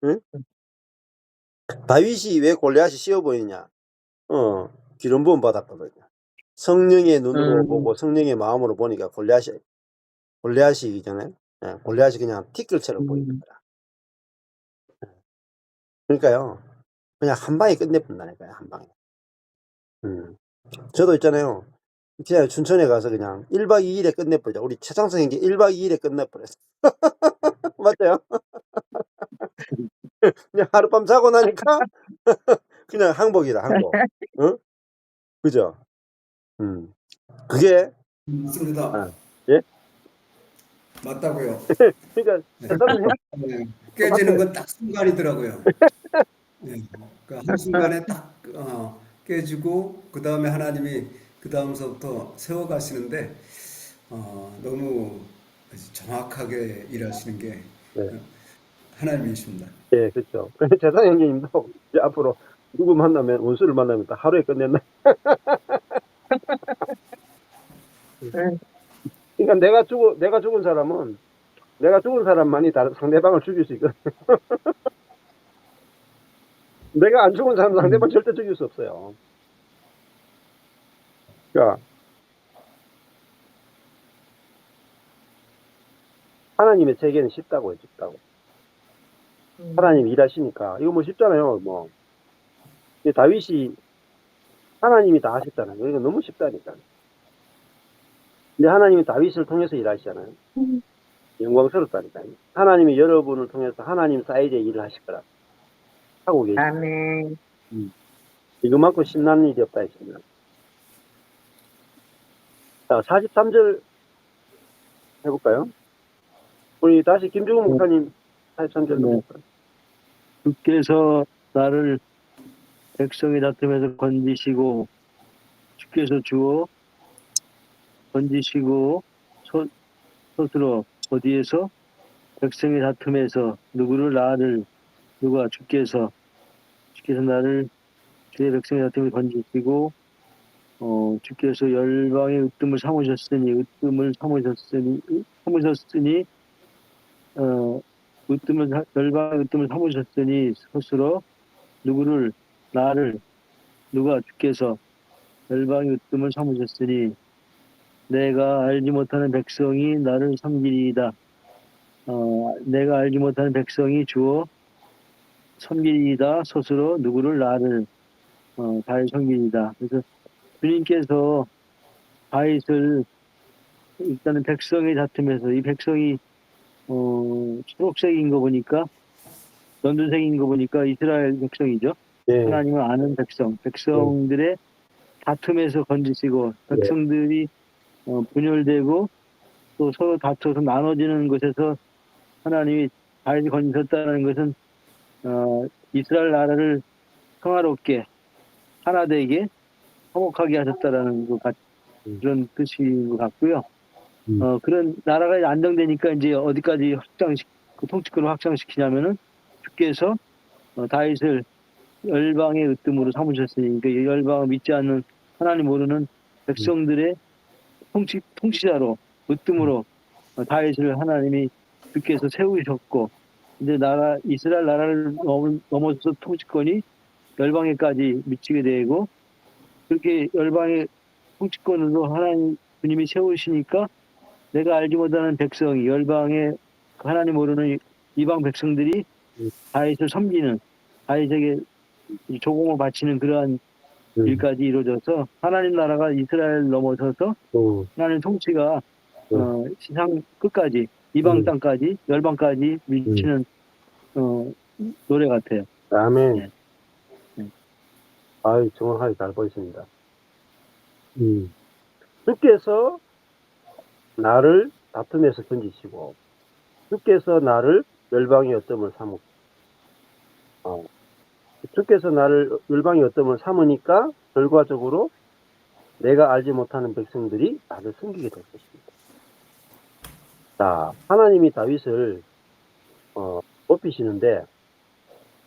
응? 다윗이 왜 골리앗이 쉬워 보이냐? 기름 부음 받았거든요. 성령의 눈으로 보고 성령의 마음으로 보니까 골리앗이 이기잖아요. 예, 골리앗이 그냥 티끌처럼 보이는 거야. 그러니까요. 그냥 한 방에 끝내본다니까요. 한 방에. 저도 있잖아요. 그냥 춘천에 가서 그냥 1박 2일에 끝내버려. 우리 최창성 형제 1박 2일에 끝내버렸어. 맞아요? 그냥 하룻밤 자고 나니까 그냥 항복이다, 항복. 응? 그죠? 그게, 맞습니다. 예? 맞다고요. 그러니까, 네. 대단히 네. 깨지는 건 딱 순간이더라고요. 네. 그 한순간에 딱 깨지고 그 다음에 하나님이 그 다음서부터 세워가시는데 너무 정확하게 일하시는 게 네. 하나님이십니다. 예, 그렇죠. 재상 형님도 이제 앞으로 누구 만나면, 원수를 만나면 다 하루에 끝낸다. 그러니까 내가 죽은 사람만이 다른 상대방을 죽일 수 있거든. 내가 안 죽은 사람 상대방 절대 죽일 수 없어요. 그러니까 하나님의 세계는 쉽다고요, 쉽다고. 하나님 일하시니까 이거 뭐 쉽잖아요, 뭐. 다윗이 하나님이 다 하셨잖아요. 그러니까 너무 쉽다니까. 근데 하나님이 다윗을 통해서 일하시잖아요. 영광스럽다니까요. 하나님이 여러분을 통해서 하나님 사이즈의 일을 하실 거라 하고 계시죠. 아멘. 이거만큼 신나는 일이 없다 했습니다. 자, 43절 해볼까요? 우리 다시 김중훈 목사님 43절 해볼까요? 주께서 나를 백성의 다툼에서 건지시고 주께서 주어 건지시고 스스로 어디에서 백성의 다툼에서 누가 주께서 나를 주의 백성의 다툼을 건지시고 주께서 열방의 으뜸을 삼으셨으니 열방의 으뜸을 삼으셨으니 스스로 누가 주께서 열방의 으뜸을 삼으셨으니 내가 알지 못하는 백성이 나를 섬기리이다. 내가 알지 못하는 백성이 주어 섬기리이다. 스스로 나를 섬기리이다. 그래서 주님께서 다윗을 일단은 백성의 다툼에서 이 백성이 초록색인 거 보니까 연두색인 거 보니까 이스라엘 백성이죠. 네. 하나님을 아는 백성들의 다툼에서 건지시고 네. 백성들이 분열되고 또 서로 다투어서 나눠지는 것에서 하나님이 다윗을 건지셨다는 것은 이스라엘 나라를 평화롭게 하나되게 화목하게 하셨다라는 것 그런 뜻인 것 같고요. 그런 나라가 안정되니까 이제 어디까지 그 통치권을 확장시키냐면은 주께서 다윗을 열방의 으뜸으로 삼으셨으니 그 열방을 믿지 않는 하나님 모르는 백성들의 통치자로 으뜸으로 다윗을 하나님이 주께서 세우셨고 이제 이스라엘 나라를 넘어서 통치권이 열방에까지 미치게 되고 그렇게 열방의 통치권으로 하나님 주님이 세우시니까 내가 알지 못하는 백성이 열방의 하나님 모르는 이방 백성들이 다윗을 섬기는 다윗에게 조공을 바치는 그러한 일까지 이루어져서 하나님 나라가 이스라엘 넘어서서 하나님 통치가 세상 끝까지 이방 땅까지 열방까지 미치는 노래 같아요. 아멘. 네. 네. 아유, 정확하게 잘 보였습니다. 주께서 나를 다툼에서 건지시고 주께서 나를 열방의 어뜸을 삼고 주께서 나를 열방의 어뜸을 삼으니까 결과적으로 내가 알지 못하는 백성들이 나를 섬기게 될 것입니다. 자, 하나님이 다윗을 높이시는데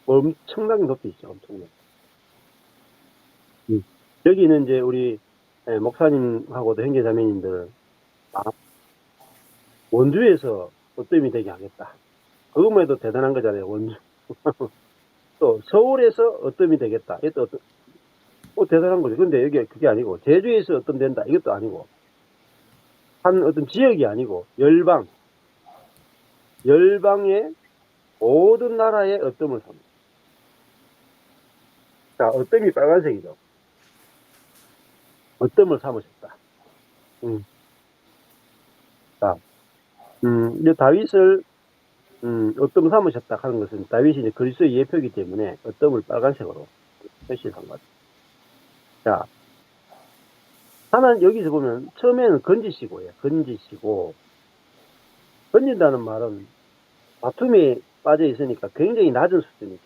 엄청나게 높이시죠. 엄청나게. 여기는 이제 우리 목사님하고도 형제자매님들 원주에서 어뜸이 되게 하겠다. 그것만 해도 대단한 거잖아요. 원주. 또 서울에서 어뜸이 되겠다. 이것도 대단한 거죠. 근데 여기 그게 아니고 제주에서 어뜸 된다. 이것도 아니고 한 어떤 지역이 아니고 열방의 모든 나라의 어뜸을 삼는. 자, 어뜸이 빨간색이죠. 어뜸을 삼으셨다. 자, 이제 다윗을 어뜸 삼으셨다 하는 것은 다윗이 이제 그리스도의 예표이기 때문에 어뜸을 빨간색으로 표시한 것 같아요. 자, 하나는 여기서 보면 처음에는 건지시고요. 건진다는 말은 다툼에 빠져 있으니까 굉장히 낮은 수준이죠.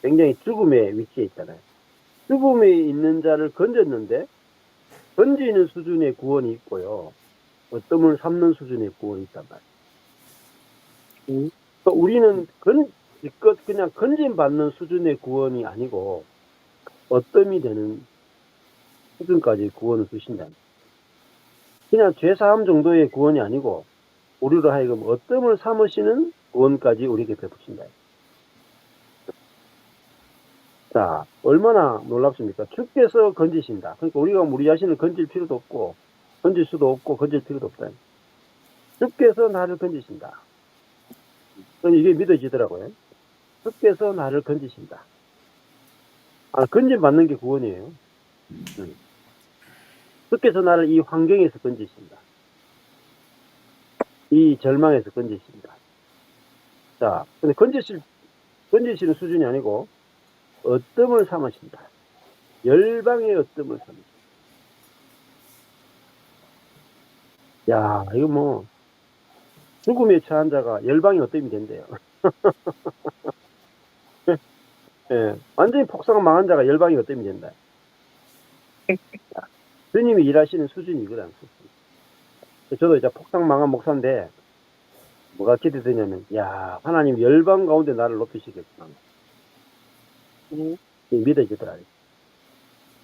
굉장히 죽음의 위치에 있잖아요. 죽음에 있는 자를 건졌는데 건지는 수준의 구원이 있고요. 어뜸을 삼는 수준의 구원이 있단 말이에요. 우리는 그냥 건진받는 수준의 구원이 아니고 어뜸이 되는 수준까지 구원을 주신다. 그냥 죄사함 정도의 구원이 아니고 우리로 하여금 어뜸을 삼으시는 구원까지 우리에게 베푸신다. 자, 얼마나 놀랍습니까? 주께서 건지신다. 그러니까 우리가 우리 자신을 건질 필요도 없고 건질 수도 없고 건질 필요도 없다. 주께서 나를 건지신다. 이게 믿어지더라고요. 주께서 나를 건지신다. 건진받는 게 구원이에요. 주께서 나를 이 환경에서 건지신다. 이 절망에서 건지신다. 자, 근데 건지시는 수준이 아니고 어뜸을 삼으신다. 열방의 어뜸을 삼으신다. 야, 이거 뭐 죽음에 처한 자가 열방의 어뜸이 된대요. 예, 완전히 폭삭 망한 자가 열방의 어뜸이 된다. 주님이 일하시는 수준이 이거란 수준. 저도 이제 폭삭 망한 목사인데 뭐가 기대되냐면, 야, 하나님 열방 가운데 나를 높이시겠구나. 믿어지더라.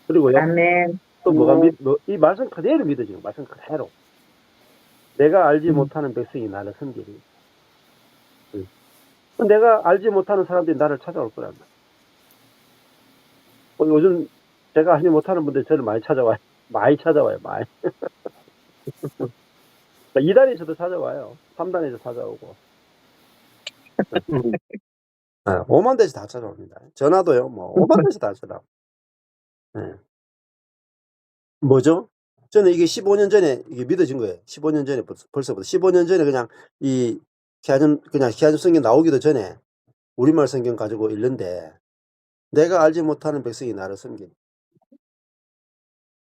그리고요. 아멘. 또 이 말씀 그대로 믿어지는 말씀 그대로. 내가 알지 못하는 백성이 나를 섬기리. 내가 알지 못하는 사람들이 나를 찾아올 거란 말이야. 요즘 제가 알지 못하는 분들이 저를 많이 찾아와요. 많이. 그러니까 2단에서도 찾아와요. 3단에서 찾아오고. 5만 대에서 다 찾아옵니다. 전화도요. 5만 대에서 다 찾아오고. 네. 뭐죠? 저는 이게 15년 전에 이게 믿어진 거예요. 15년 전에 벌써부터 15년 전에 그냥 기아전 성경 나오기도 전에 우리말 성경 가지고 읽는데 내가 알지 못하는 백성이 나를 섬긴.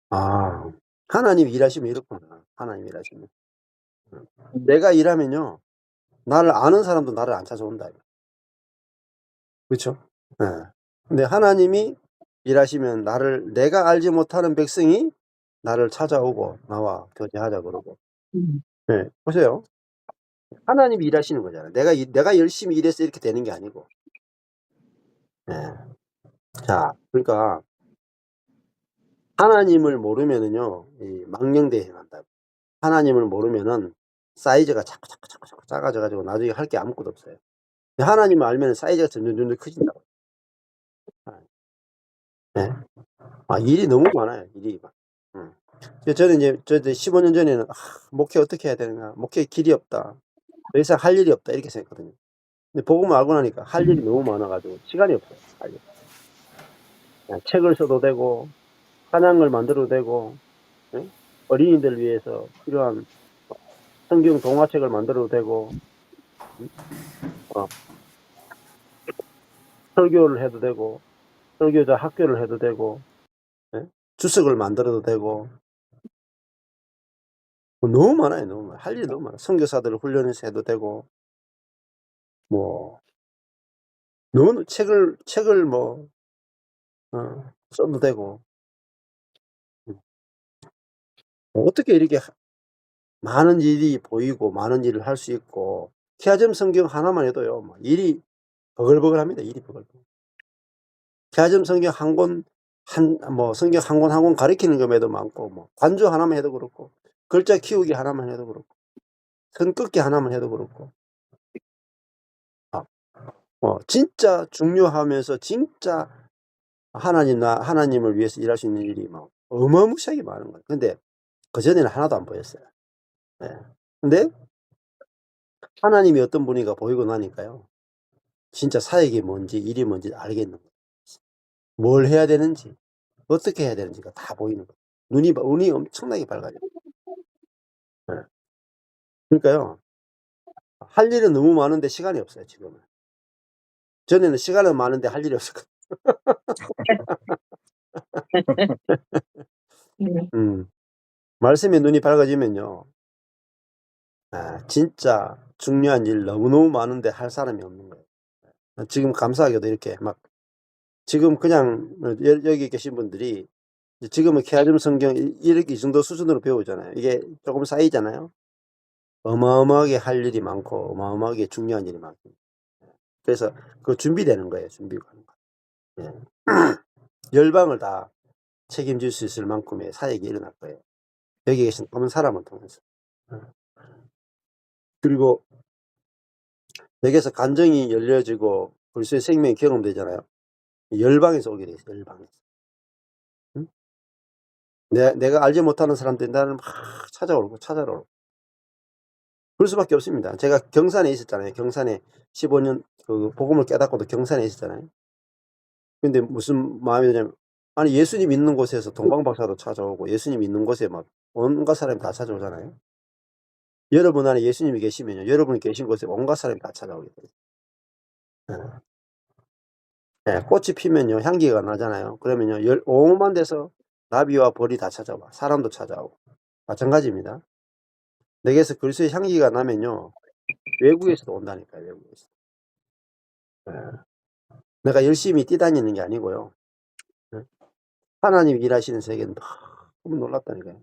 아, 하나님이 일하시면 이렇구나. 하나님이 일하시면. 내가 일하면요, 나를 아는 사람도 나를 안 찾아온다. 그렇죠? 예. 근데 하나님이 일하시면 내가 알지 못하는 백성이 나를 찾아오고 나와 교제하자 그러고. 예, 보세요. 하나님이 일하시는 거잖아요. 내가 열심히 일해서 이렇게 되는 게 아니고. 예. 자, 그러니까 하나님을 모르면은요, 이 망령되게 행한다. 하나님을 모르면은 사이즈가 자꾸 작아져 가지고 나중에 할 게 아무것도 없어요. 하나님을 알면 사이즈가 점점 커진다고. 예. 일이 너무 많아요. 일이 막. 저는 이제 15년 전에는 목회 어떻게 해야 되는가? 목회 길이 없다. 더 이상 할 일이 없다. 이렇게 생각했거든요. 근데 복음을 알고 나니까 할 일이 너무 많아가지고 시간이 없어요. 할 일. 그냥 책을 써도 되고, 찬양을 만들어도 되고, 예? 어린이들 위해서 필요한 성경 동화책을 만들어도 되고, 설교를 해도 되고, 설교자 학교를 해도 되고, 예? 주석을 만들어도 되고, 너무 많아요. 너무 많아요. 할 일이 너무 많아요. 선교사들을 훈련해서 해도 되고, 뭐, 너무 책을 뭐, 써도 되고, 어떻게 이렇게 많은 일이 보이고, 많은 일을 할 수 있고, 키아점 성경 하나만 해도요, 뭐 일이 버글버글합니다. 일이 버글버글. 키아점 성경 한 권, 성경 한 권 가리키는 것에도 많고, 뭐, 관주 하나만 해도 그렇고, 글자 키우기 하나만 해도 그렇고, 선 긋기 하나만 해도 그렇고, 진짜 중요하면서 진짜 하나님을 위해서 일할 수 있는 일이 막 어마무시하게 많은 거예요. 근데 그전에는 하나도 안 보였어요. 예. 근데 하나님이 어떤 분인가 보이고 나니까요. 진짜 사역이 뭔지 일이 뭔지 알겠는 거예요. 뭘 해야 되는지, 어떻게 해야 되는지가 다 보이는 거예요. 눈이 엄청나게 밝아져요. 예. 그러니까요. 할 일은 너무 많은데 시간이 없어요, 지금은. 전에는 시간은 많은데 할 일이 없었거든요. 말씀에 눈이 밝아지면요. 진짜 중요한 일 너무너무 많은데 할 사람이 없는 거예요. 지금 감사하게도 이렇게 지금 그냥 여기 계신 분들이 지금은 케아점 성경 이렇게 이 정도 수준으로 배우잖아요. 이게 조금 쌓이잖아요. 어마어마하게 할 일이 많고 어마어마하게 중요한 일이 많고. 그래서 그 준비되는 거예요. 준비가. 예. 열방을 다 책임질 수 있을 만큼의 사역이 일어날 거예요. 여기 계신 남은 사람을 통해서. 그리고 여기서 간정이 열려지고 그리스도의 생명이 경험되잖아요. 열방에서 오게 돼 있어요. 열방에서. 응? 내가 알지 못하는 사람들이 나를 막 찾아오고. 그럴 수밖에 없습니다. 제가 경산에 있었잖아요. 경산에 15년 그 복음을 깨닫고도 경산에 있었잖아요. 근데 무슨 마음이 드냐면, 아니 예수님 있는 곳에서 동방박사도 찾아오고 예수님 있는 곳에 막 온갖 사람이 다 찾아오잖아요. 여러분 안에 예수님이 계시면요, 여러분이 계신 곳에 온갖 사람이 다 찾아오게 돼요. 예, 꽃이 피면요 향기가 나잖아요. 그러면요 오만 데서 나비와 벌이 다 찾아와. 사람도 찾아오고. 마찬가지입니다. 내게서 그리스도의 향기가 나면요 외국에서도 온다니까요. 외국에서. 예. 내가 열심히 뛰다니는 게 아니고요. 예. 하나님이 일하시는 세계는 너무 놀랍다니까요.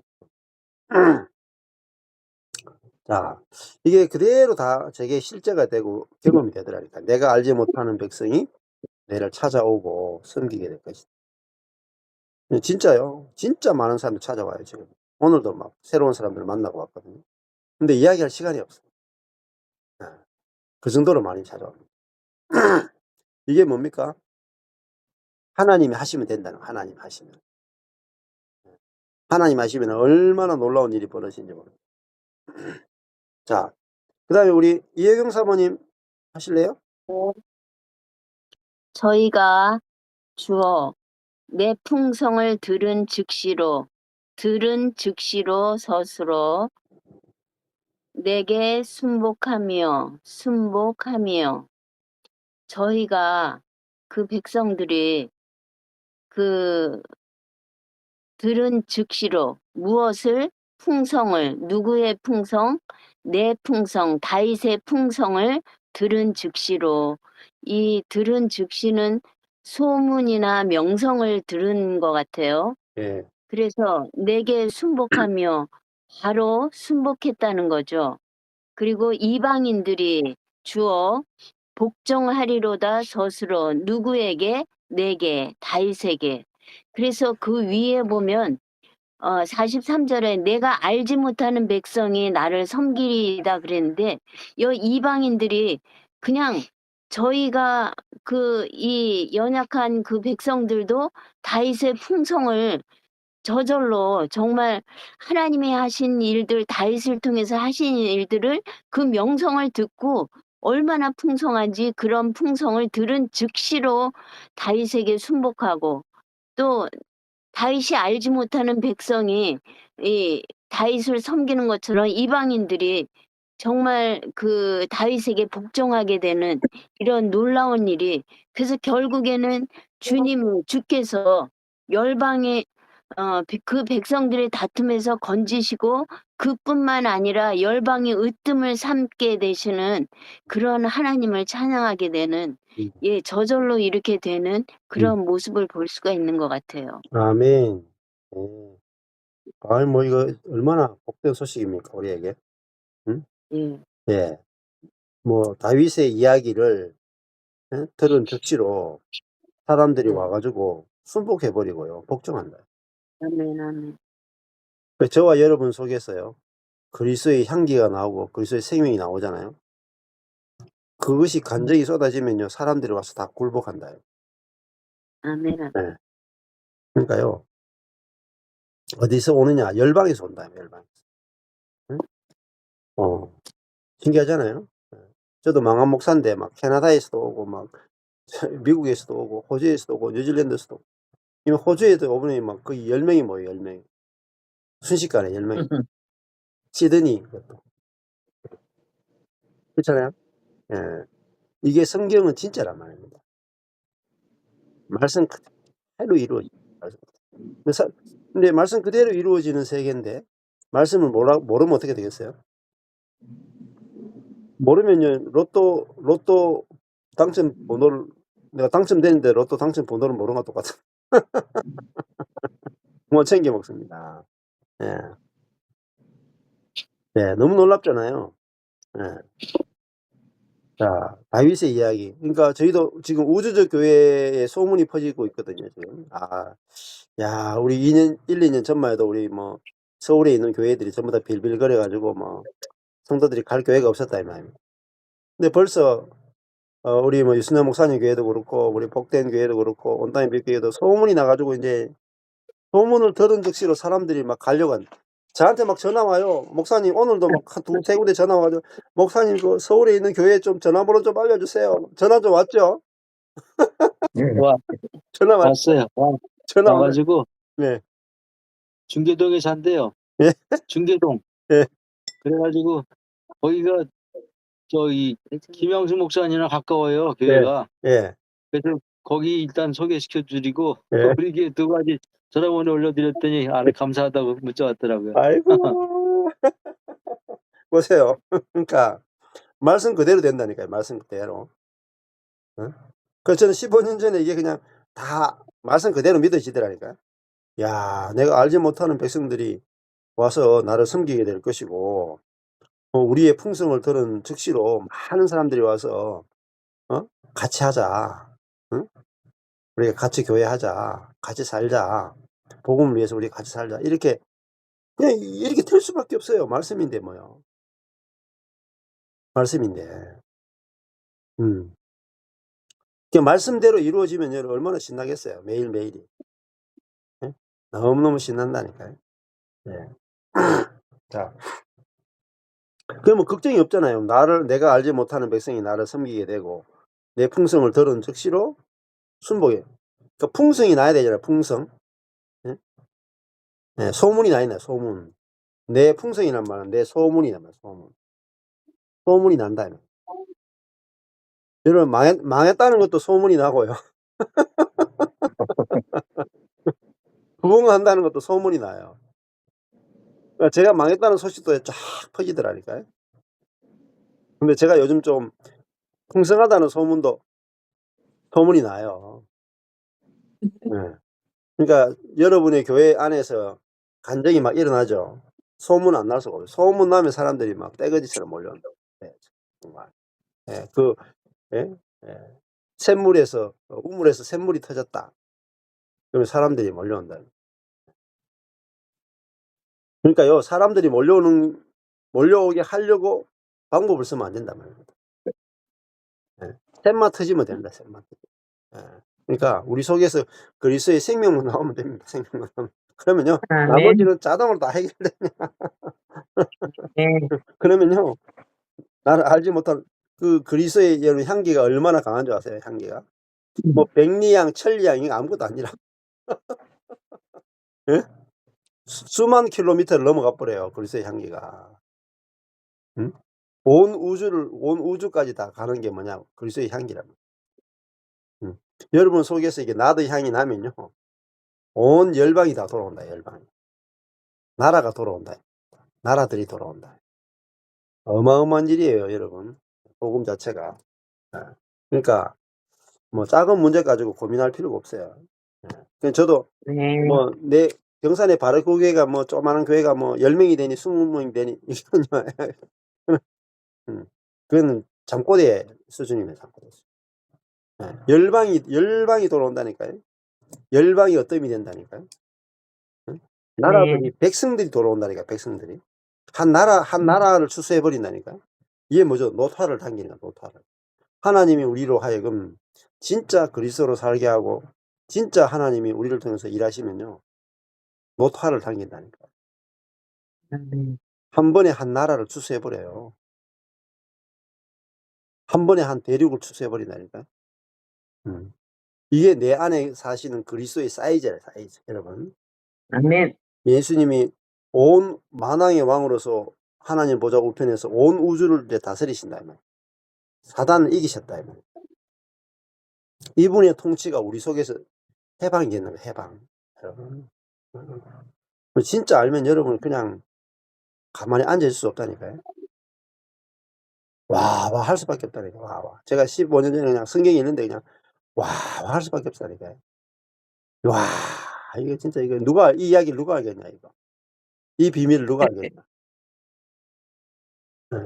자, 이게 그대로 다 제게 실제가 되고 경험이 되더라니까. 내가 알지 못하는 백성이 내를 찾아오고 섬기게 될 것이다. 진짜요. 진짜 많은 사람들이 찾아와요, 지금. 오늘도 막 새로운 사람들을 만나고 왔거든요. 근데 이야기할 시간이 없어요. 그 정도로 많이 찾아옵니다. 이게 뭡니까? 하나님이 하시면 된다는 거예요. 하나님 하시면. 하나님 하시면 얼마나 놀라운 일이 벌어지는지 모릅니다. 자, 그 다음에 우리 이혜경 사모님 하실래요? 저희가 주어 내 풍성을 들은 즉시로 스스로 내게 순복하며 저희가 그 백성들이 그 들은 즉시로 무엇을 풍성을 누구의 풍성 내 풍성 다윗의 풍성을 들은 즉시로 이 들은 즉시는 소문이나 명성을 들은 것 같아요. 예. 그래서 내게 순복하며 바로 순복했다는 거죠. 그리고 이방인들이 주어 복종하리로다 서스로 누구에게 내게 다윗에게 그래서 그 위에 보면 43절에 내가 알지 못하는 백성이 나를 섬기리다 그랬는데 여 이방인들이 그냥 저희가 그 이 연약한 그 백성들도 다윗의 풍성을 저절로 정말 하나님이 하신 일들 다윗을 통해서 하신 일들을 그 명성을 듣고 얼마나 풍성한지 그런 풍성을 들은 즉시로 다윗에게 순복하고 또 다윗이 알지 못하는 백성이 이 다윗을 섬기는 것처럼 이방인들이 정말 그 다윗에게 복종하게 되는 이런 놀라운 일이 그래서 결국에는 주께서 열방의 그 백성들의 다툼에서 건지시고 그뿐만 아니라 열방의 으뜸을 삼게 되시는 그런 하나님을 찬양하게 되는 예 저절로 이렇게 되는 그런 모습을 볼 수가 있는 것 같아요. 아멘. 예. 아이, 뭐, 이거 얼마나 복된 소식입니까, 우리에게? 응? 예. 예. 뭐, 다윗의 이야기를 예? 들은 즉시로 사람들이 네. 와가지고 순복해버리고요. 복종한다. 아멘 아멘. 저와 여러분 속에서요. 그리스도의 향기가 나오고 그리스도의 생명이 나오잖아요. 그것이 간절히 쏟아지면요. 사람들이 와서 다 굴복한다. 아멘 아멘. 예. 그러니까요. 어디서 오느냐? 열방에서 온다. 열방에서. 응? 신기하잖아요. 예. 저도 망한 목사인데 막 캐나다에서도 오고 막 미국에서도 오고 호주에서도 오고 뉴질랜드에서도 오고 이미 호주에도 오분이 막 거의 10명이 모여요. 10명이. 순식간에 10명이. 시드니 그것도. 그렇잖아요. 예. 이게 성경은 진짜란 말입니다. 말씀 그대로 이루어져. 근데 말씀 그대로 이루어지는 세계인데 말씀을 모르면 어떻게 되겠어요? 모르면요 로또 당첨 번호를 내가 당첨되는데 로또 당첨 번호를 모르는 것 똑같아. 못 챙겨 먹습니다. 예. 네, 너무 놀랍잖아요. 예. 자, 다윗의 이야기. 그러니까 저희도 지금 우주적 교회에 소문이 퍼지고 있거든요, 지금. 야, 우리 1, 2년 전만 해도 우리 뭐 서울에 있는 교회들이 전부 다 빌빌거려가지고 뭐 성도들이 갈 교회가 없었다 이 말입니다. 근데 벌써 우리 뭐 유순현 목사님 교회도 그렇고 우리 복된 교회도 그렇고 온타임 빛교회도 소문이 나가지고 이제 소문을 들은 즉시로 사람들이 막 가려고 한. 저한테 막 전화 와요. 목사님 오늘도 막 한 두세 군데 전화 와가지고 목사님 그 서울에 있는 교회 좀 전화번호 좀 알려주세요. 전화 좀 왔죠? 와, 전화 왔. 왔어요. 전화 오네. 와가지고 네. 중계동에 산대요. 예. 중계동. 예. 그래가지고 거기가 저기 김영수 목사님이랑 가까워요 교회가. 예. 그래서 거기 일단 소개시켜드리고 예. 우리 교회 두 가지 전화번호 올려드렸더니 감사하다고 문자 왔더라고요. 아이고. 보세요. 그러니까 말씀 그대로 된다니까요. 말씀 그대로. 어? 그래서 저는 15년 전에 이게 그냥 다 말씀 그대로 믿어지더라니까요. 야, 내가 알지 못하는 백성들이 와서 나를 섬기게 될 것이고 우리의 풍성을 들은 즉시로 많은 사람들이 와서 같이 하자. 응? 우리가 같이 교회하자. 같이 살자. 복음을 위해서 우리 같이 살자. 이렇게 그냥 이렇게 될 수밖에 없어요. 말씀인데 뭐요. 말씀인데. 그 말씀대로 이루어지면 여러분 얼마나 신나겠어요. 매일매일이. 예? 너무너무 신난다니까요. 예. 자. 그러면 걱정이 없잖아요. 내가 알지 못하는 백성이 나를 섬기게 되고 내 풍성을 들은 즉시로 순복해. 그러니까 풍성이 나야 되잖아요. 풍성. 예? 예, 소문이 나있네. 소문. 내 풍성이란 말은 내 소문이 나면 소문. 소문이 난다. 여러분 망했다는 것도 소문이 나고요. 부흥한다는 것도 소문이 나요. 그러니까 제가 망했다는 소식도 쫙 퍼지더라니까요. 근데 제가 요즘 좀 풍성하다는 소문이 나요. 예. 그러니까 여러분의 교회 안에서 간증이 막 일어나죠. 소문 안 날 수가 없어요. 소문 나면 사람들이 막 떼거지처럼 몰려온다고. 예, 정말. 예, 예? 예. 샘물에서 우물에서 샘물이 터졌다. 그러면 사람들이 몰려온다. 그러니까요, 사람들이 몰려오게 하려고 방법을 쓰면 안 된단 말입니다. 예. 샘만 터지면 됩니다. 샘만. 예. 그러니까 우리 속에서 그리스도의 생명만 나오면 됩니다. 생명만 나오면. 그러면요, 아멘. 나머지는 자동으로 다 해결돼. 네. 그러면요, 나를 알지 못한 그 그리스도의 여러분 향기가 얼마나 강한 줄 아세요? 향기가 뭐 백리향, 천리향 이거 아무것도 아니라 예? 수만 킬로미터를 넘어가 버려요. 그리스도의 향기가. 응? 온 우주까지 다 가는 게 뭐냐? 그리스도의 향기랍니다. 응. 여러분 속에서 이게 나의 향이 나면요, 온 열방이 다 돌아온다. 열방이. 나라가 돌아온다. 나라들이 돌아온다. 어마어마한 일이에요, 여러분. 복음 자체가. 예. 그러니까 뭐 작은 문제 가지고 고민할 필요가 없어요. 예. 저도 네. 뭐 내 경산의 바르교회가 뭐 조그마한 교회가 뭐 10명이 되니 20명이 되니 이거는요. 그건 잠꼬대 수준입니다. 잠꼬대 수준. 예. 열방이 돌아온다니까요. 열방이 어떤 힘이 된다니까요. 응? 나라들이 백성들이 돌아온다니까. 백성들이 한 나라를 추수해 버린다니까. 이게 뭐죠? 노타를 당기는 거야. 노타를. 하나님이 우리로 하여금 진짜 그리스도로 살게 하고 진짜 하나님이 우리를 통해서 일하시면요, 노타를 당긴다니까. 한 번에 한 나라를 추수해 버려요. 한 번에 한 대륙을 추수해 버린다니까. 이게 내 안에 사시는 그리스도의 사이즈예요. 사이즈. 여러분, 아멘. 예수님이 온 만왕의 왕으로서 하나님 보좌 우편에서 온 우주를 이제 다스리신다. 사단을 이기셨다. 이분의 통치가 우리 속에서 해방이 되는 거예요. 해방. 여러분, 진짜 알면 여러분 그냥 가만히 앉아 있을 수 없다니까요. 와 할 수밖에 없다니까. 와. 제가 15년 전에 그냥 성경이 있는데 그냥 와 할 수밖에 없다니까요. 와, 이거 진짜 이 이야기를 누가 알겠냐 이거. 이 비밀을 누가 알겠냐. 네.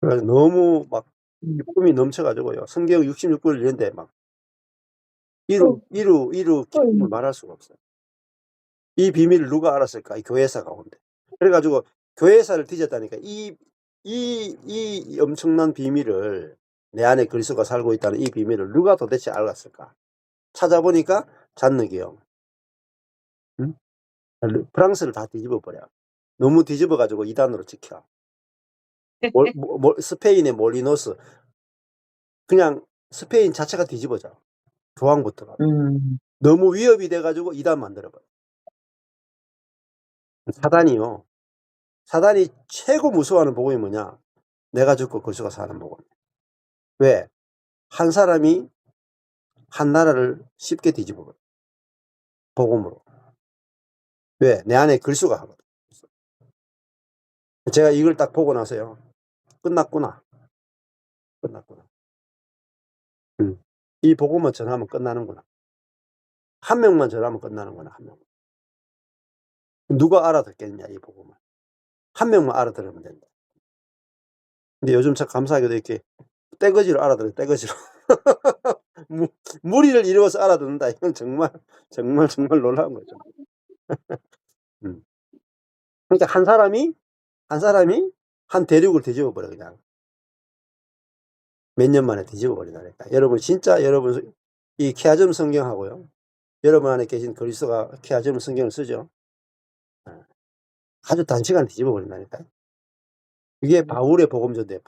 그래서 너무 막 기쁨이 넘쳐가지고요. 성경 66권을 읽는데 막 이루 기쁨을 말할 수가 없어요. 이 비밀을 누가 알았을까? 이 교회사 가운데. 그래가지고 교회사를 뒤졌다니까. 이 엄청난 비밀을, 내 안에 그리스도가 살고 있다는 이 비밀을 누가 도대체 알았을까? 찾아보니까 잔느기 형. 응? 프랑스를 다 뒤집어 버려. 너무 뒤집어 가지고 이단으로 찍혀. 스페인의 몰리노스. 그냥 스페인 자체가 뒤집어져. 교황부터가. 너무 위협이 돼가지고 이단 만들어버려. 사단이요. 사단이 최고 무서워하는 복음이 뭐냐? 내가 죽고 그리스도가 사는 복음. 왜? 한 사람이 한 나라를 쉽게 뒤집어버려. 복음으로. 왜? 내 안에 그리스도가 하거든. 제가 이걸 딱 보고 나서요, 끝났구나. 이 복음만 전하면 끝나는구나. 한 명만 전하면 끝나는구나. 한 명. 누가 알아듣겠냐 이 복음을. 한 명만 알아들으면 된다. 근데 요즘 참 감사하게도 이렇게 떼거지로 알아들어요. 떼거지로. 무리를 이루어서 알아듣는다. 이건 정말 놀라운 거죠. 그러니까 한 사람이 한 대륙을 뒤집어 버려. 그냥 몇 년 만에 뒤집어 버린다니까. 여러분 진짜 여러분 이 케아즘 성경하고요, 여러분 안에 계신 그리스도가 케아즘 성경을 쓰죠. 아주 단시간에 뒤집어 버린다니까요. 이게 바울의 복음전도예요.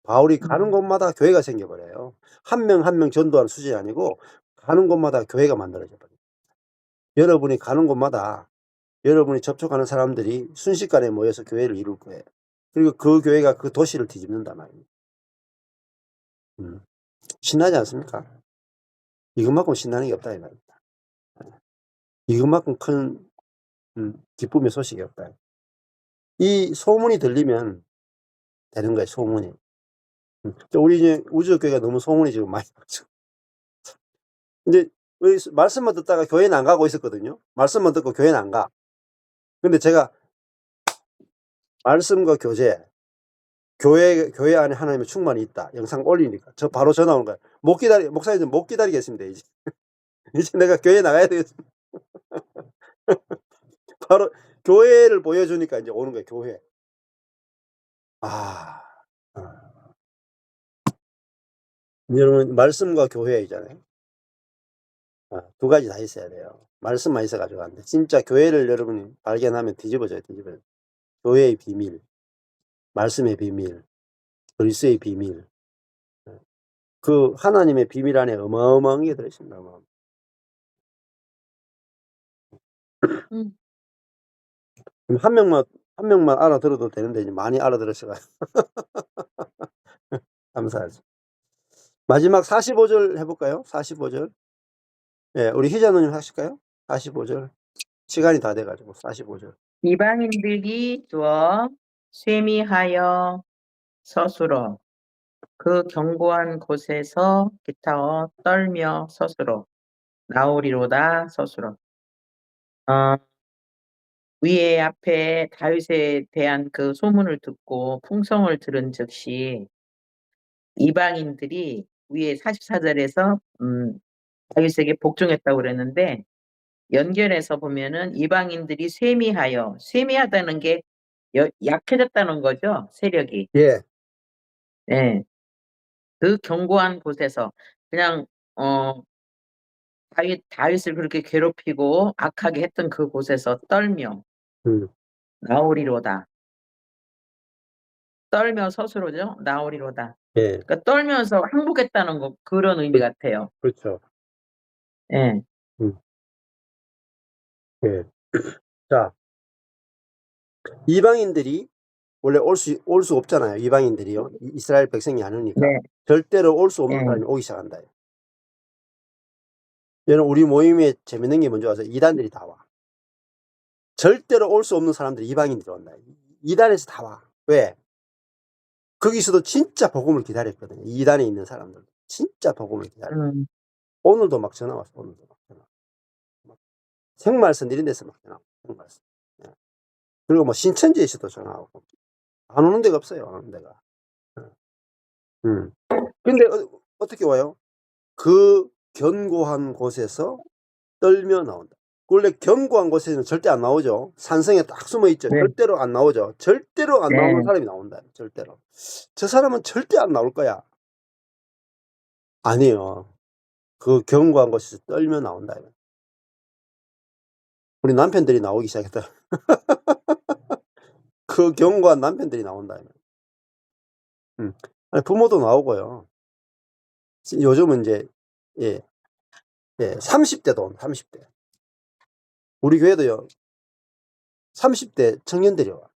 바울이 가는 곳마다 교회가 생겨버려요. 한 명 한 명 전도하는 수준이 아니고 가는 곳마다 교회가 만들어져 버려요. 여러분이 가는 곳마다 여러분이 접촉하는 사람들이 순식간에 모여서 교회를 이룰 거예요. 그리고 그 교회가 그 도시를 뒤집는단 말입니다. 신나지 않습니까? 이것만큼 신나는 게 없다 이 말입니다. 이것만큼 큰 기쁨의 소식이 없다. 이 소문이 들리면 되는 거예요. 소문이. 우리 이제 우주교회가 너무 소문이 지금 많이 나죠. 이제 말씀만 듣다가 교회는 안 가고 있었거든요. 말씀만 듣고 교회는 안 가. 근데 제가 말씀과 교회 안에 하나님의 충만이 있다. 영상 올리니까 저 바로 전화 오는 거예요. 목사님 못 기다리겠습니다. 이제 이제 내가 교회 나가야 되겠습니다. 바로 교회를 보여주니까 이제 오는 거예요. 교회. 여러분 말씀과 교회이잖아요. 두 가지 다 있어야 돼요. 말씀만 있어가지고 안 돼. 진짜 교회를 여러분이 발견하면 뒤집어져요. 교회의 비밀, 말씀의 비밀, 그리스도의 비밀. 그 하나님의 비밀 안에 어마어마한 게 들어있습니다. 그럼 한 명만 알아들어도 되는데 이제 많이 알아들으셔가 감사하죠. 마지막 45절 해볼까요? 45절. 예, 우리 희자노님 하실까요? 45절. 시간이 다 돼가지고 45절. 이방인들이 두어 쇠미하여 서술어 그 견고한 곳에서 기타어 떨며 서술어 나오리로다 서술어. 위에 앞에 다윗에 대한 그 소문을 듣고 풍성을 들은 즉시 이방인들이 위에 44절에서 다윗에게 복종했다고 그랬는데 연결해서 보면은 이방인들이 쇠미하다는 게 약해졌다는 거죠, 세력이. 예. 네. 그 견고한 곳에서 그냥 다윗을 그렇게 괴롭히고 악하게 했던 그 곳에서 떨며 나오리로다. 떨며 서술어죠. 나오리로다. 예. 그러니까 떨면서 항복했다는 거 그런 의미 같아요. 그렇죠. 예. 예. 자, 이방인들이 원래 올 수 없잖아요. 이방인들이요. 이스라엘 백성이 아니니까. 네. 절대로 올 수 없는 네. 사람이 오기 시작한다. 여러분 우리 모임에 재밌는 게 뭔지 아세요? 이단들이 다 와. 절대로 올 수 없는 사람들이 이방인들이 온다. 이단에서 다 와. 왜? 거기서도 진짜 복음을 기다렸거든요. 이단에 있는 사람들 진짜 복음을 기다려. 오늘도 막 전화 왔어. 오늘도 막 전화. 생말선 이런 데서 막 전화. 생말선. 예. 그리고 뭐 신천지에서도 전화 오고. 안 오는 데가 없어요. 안 오는 데가. 근데 어떻게 와요? 그 견고한 곳에서 떨며 나온다. 원래 견고한 곳에는 절대 안 나오죠. 산성에 딱 숨어 있죠. 네. 절대로 안 나오죠. 절대로 안 네. 나오는 사람이 나온다. 절대로. 저 사람은 절대 안 나올 거야. 아니에요. 그 견고한 곳에서 떨며 나온다. 우리 남편들이 나오기 시작했다. 그 견고한 남편들이 나온다. 아니, 부모도 나오고요. 요즘은 이제 30대도 온 30대. 우리 교회도요. 30대 청년들이 와.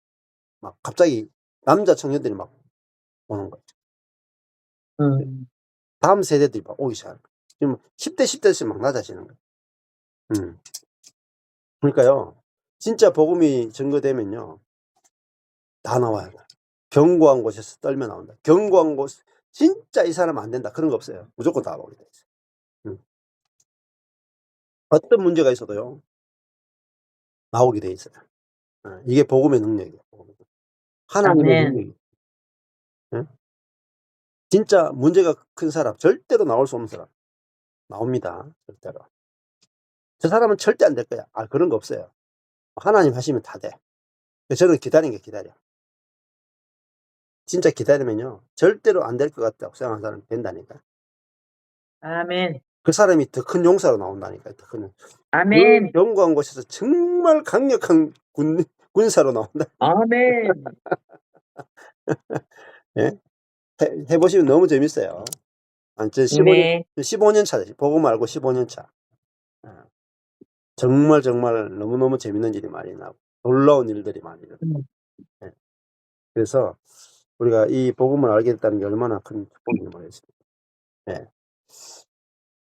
막 갑자기 남자 청년들이 막 오는 거죠. 다음 세대들이 막 오기 시작하는 거예요. 지금 10대 10대씩 막 낮아지는 거예요. 그러니까요. 진짜 복음이 증거되면요. 다 나와요. 견고한 곳에서 떨며 나온다. 견고한 곳 진짜 이 사람 안 된다. 그런 거 없어요. 무조건 다 오게 돼 있어요. 어떤 문제가 있어도요. 나오게 돼 있어요. 이게 복음의 능력이에요. 하나님의 능력이에요. 진짜 문제가 큰 사람, 절대로 나올 수 없는 사람 나옵니다. 절대로. 저 사람은 절대 안 될 거야. 그런 거 없어요. 하나님 하시면 다 돼. 저는 기다리는 게 기다려. 진짜 기다리면요. 절대로 안 될 것 같다고 생각하는 사람이 된다니까. 아멘. 그 사람이 더 큰 용사로 나온다니까요. 더 큰. 아멘. 그 견고한 곳에서 정말 강력한 군사로 나온다. 아멘. 예? 해보시면 너무 재밌어요. 저 네. 15년 차, 복음 알고 15년 차. 정말 너무너무 재밌는 일이 많이 나고 놀라운 일들이 많이 일어나요. 그래서 우리가 이 복음을 알게 됐다는 게 얼마나 큰 축복인지 모르겠습니다.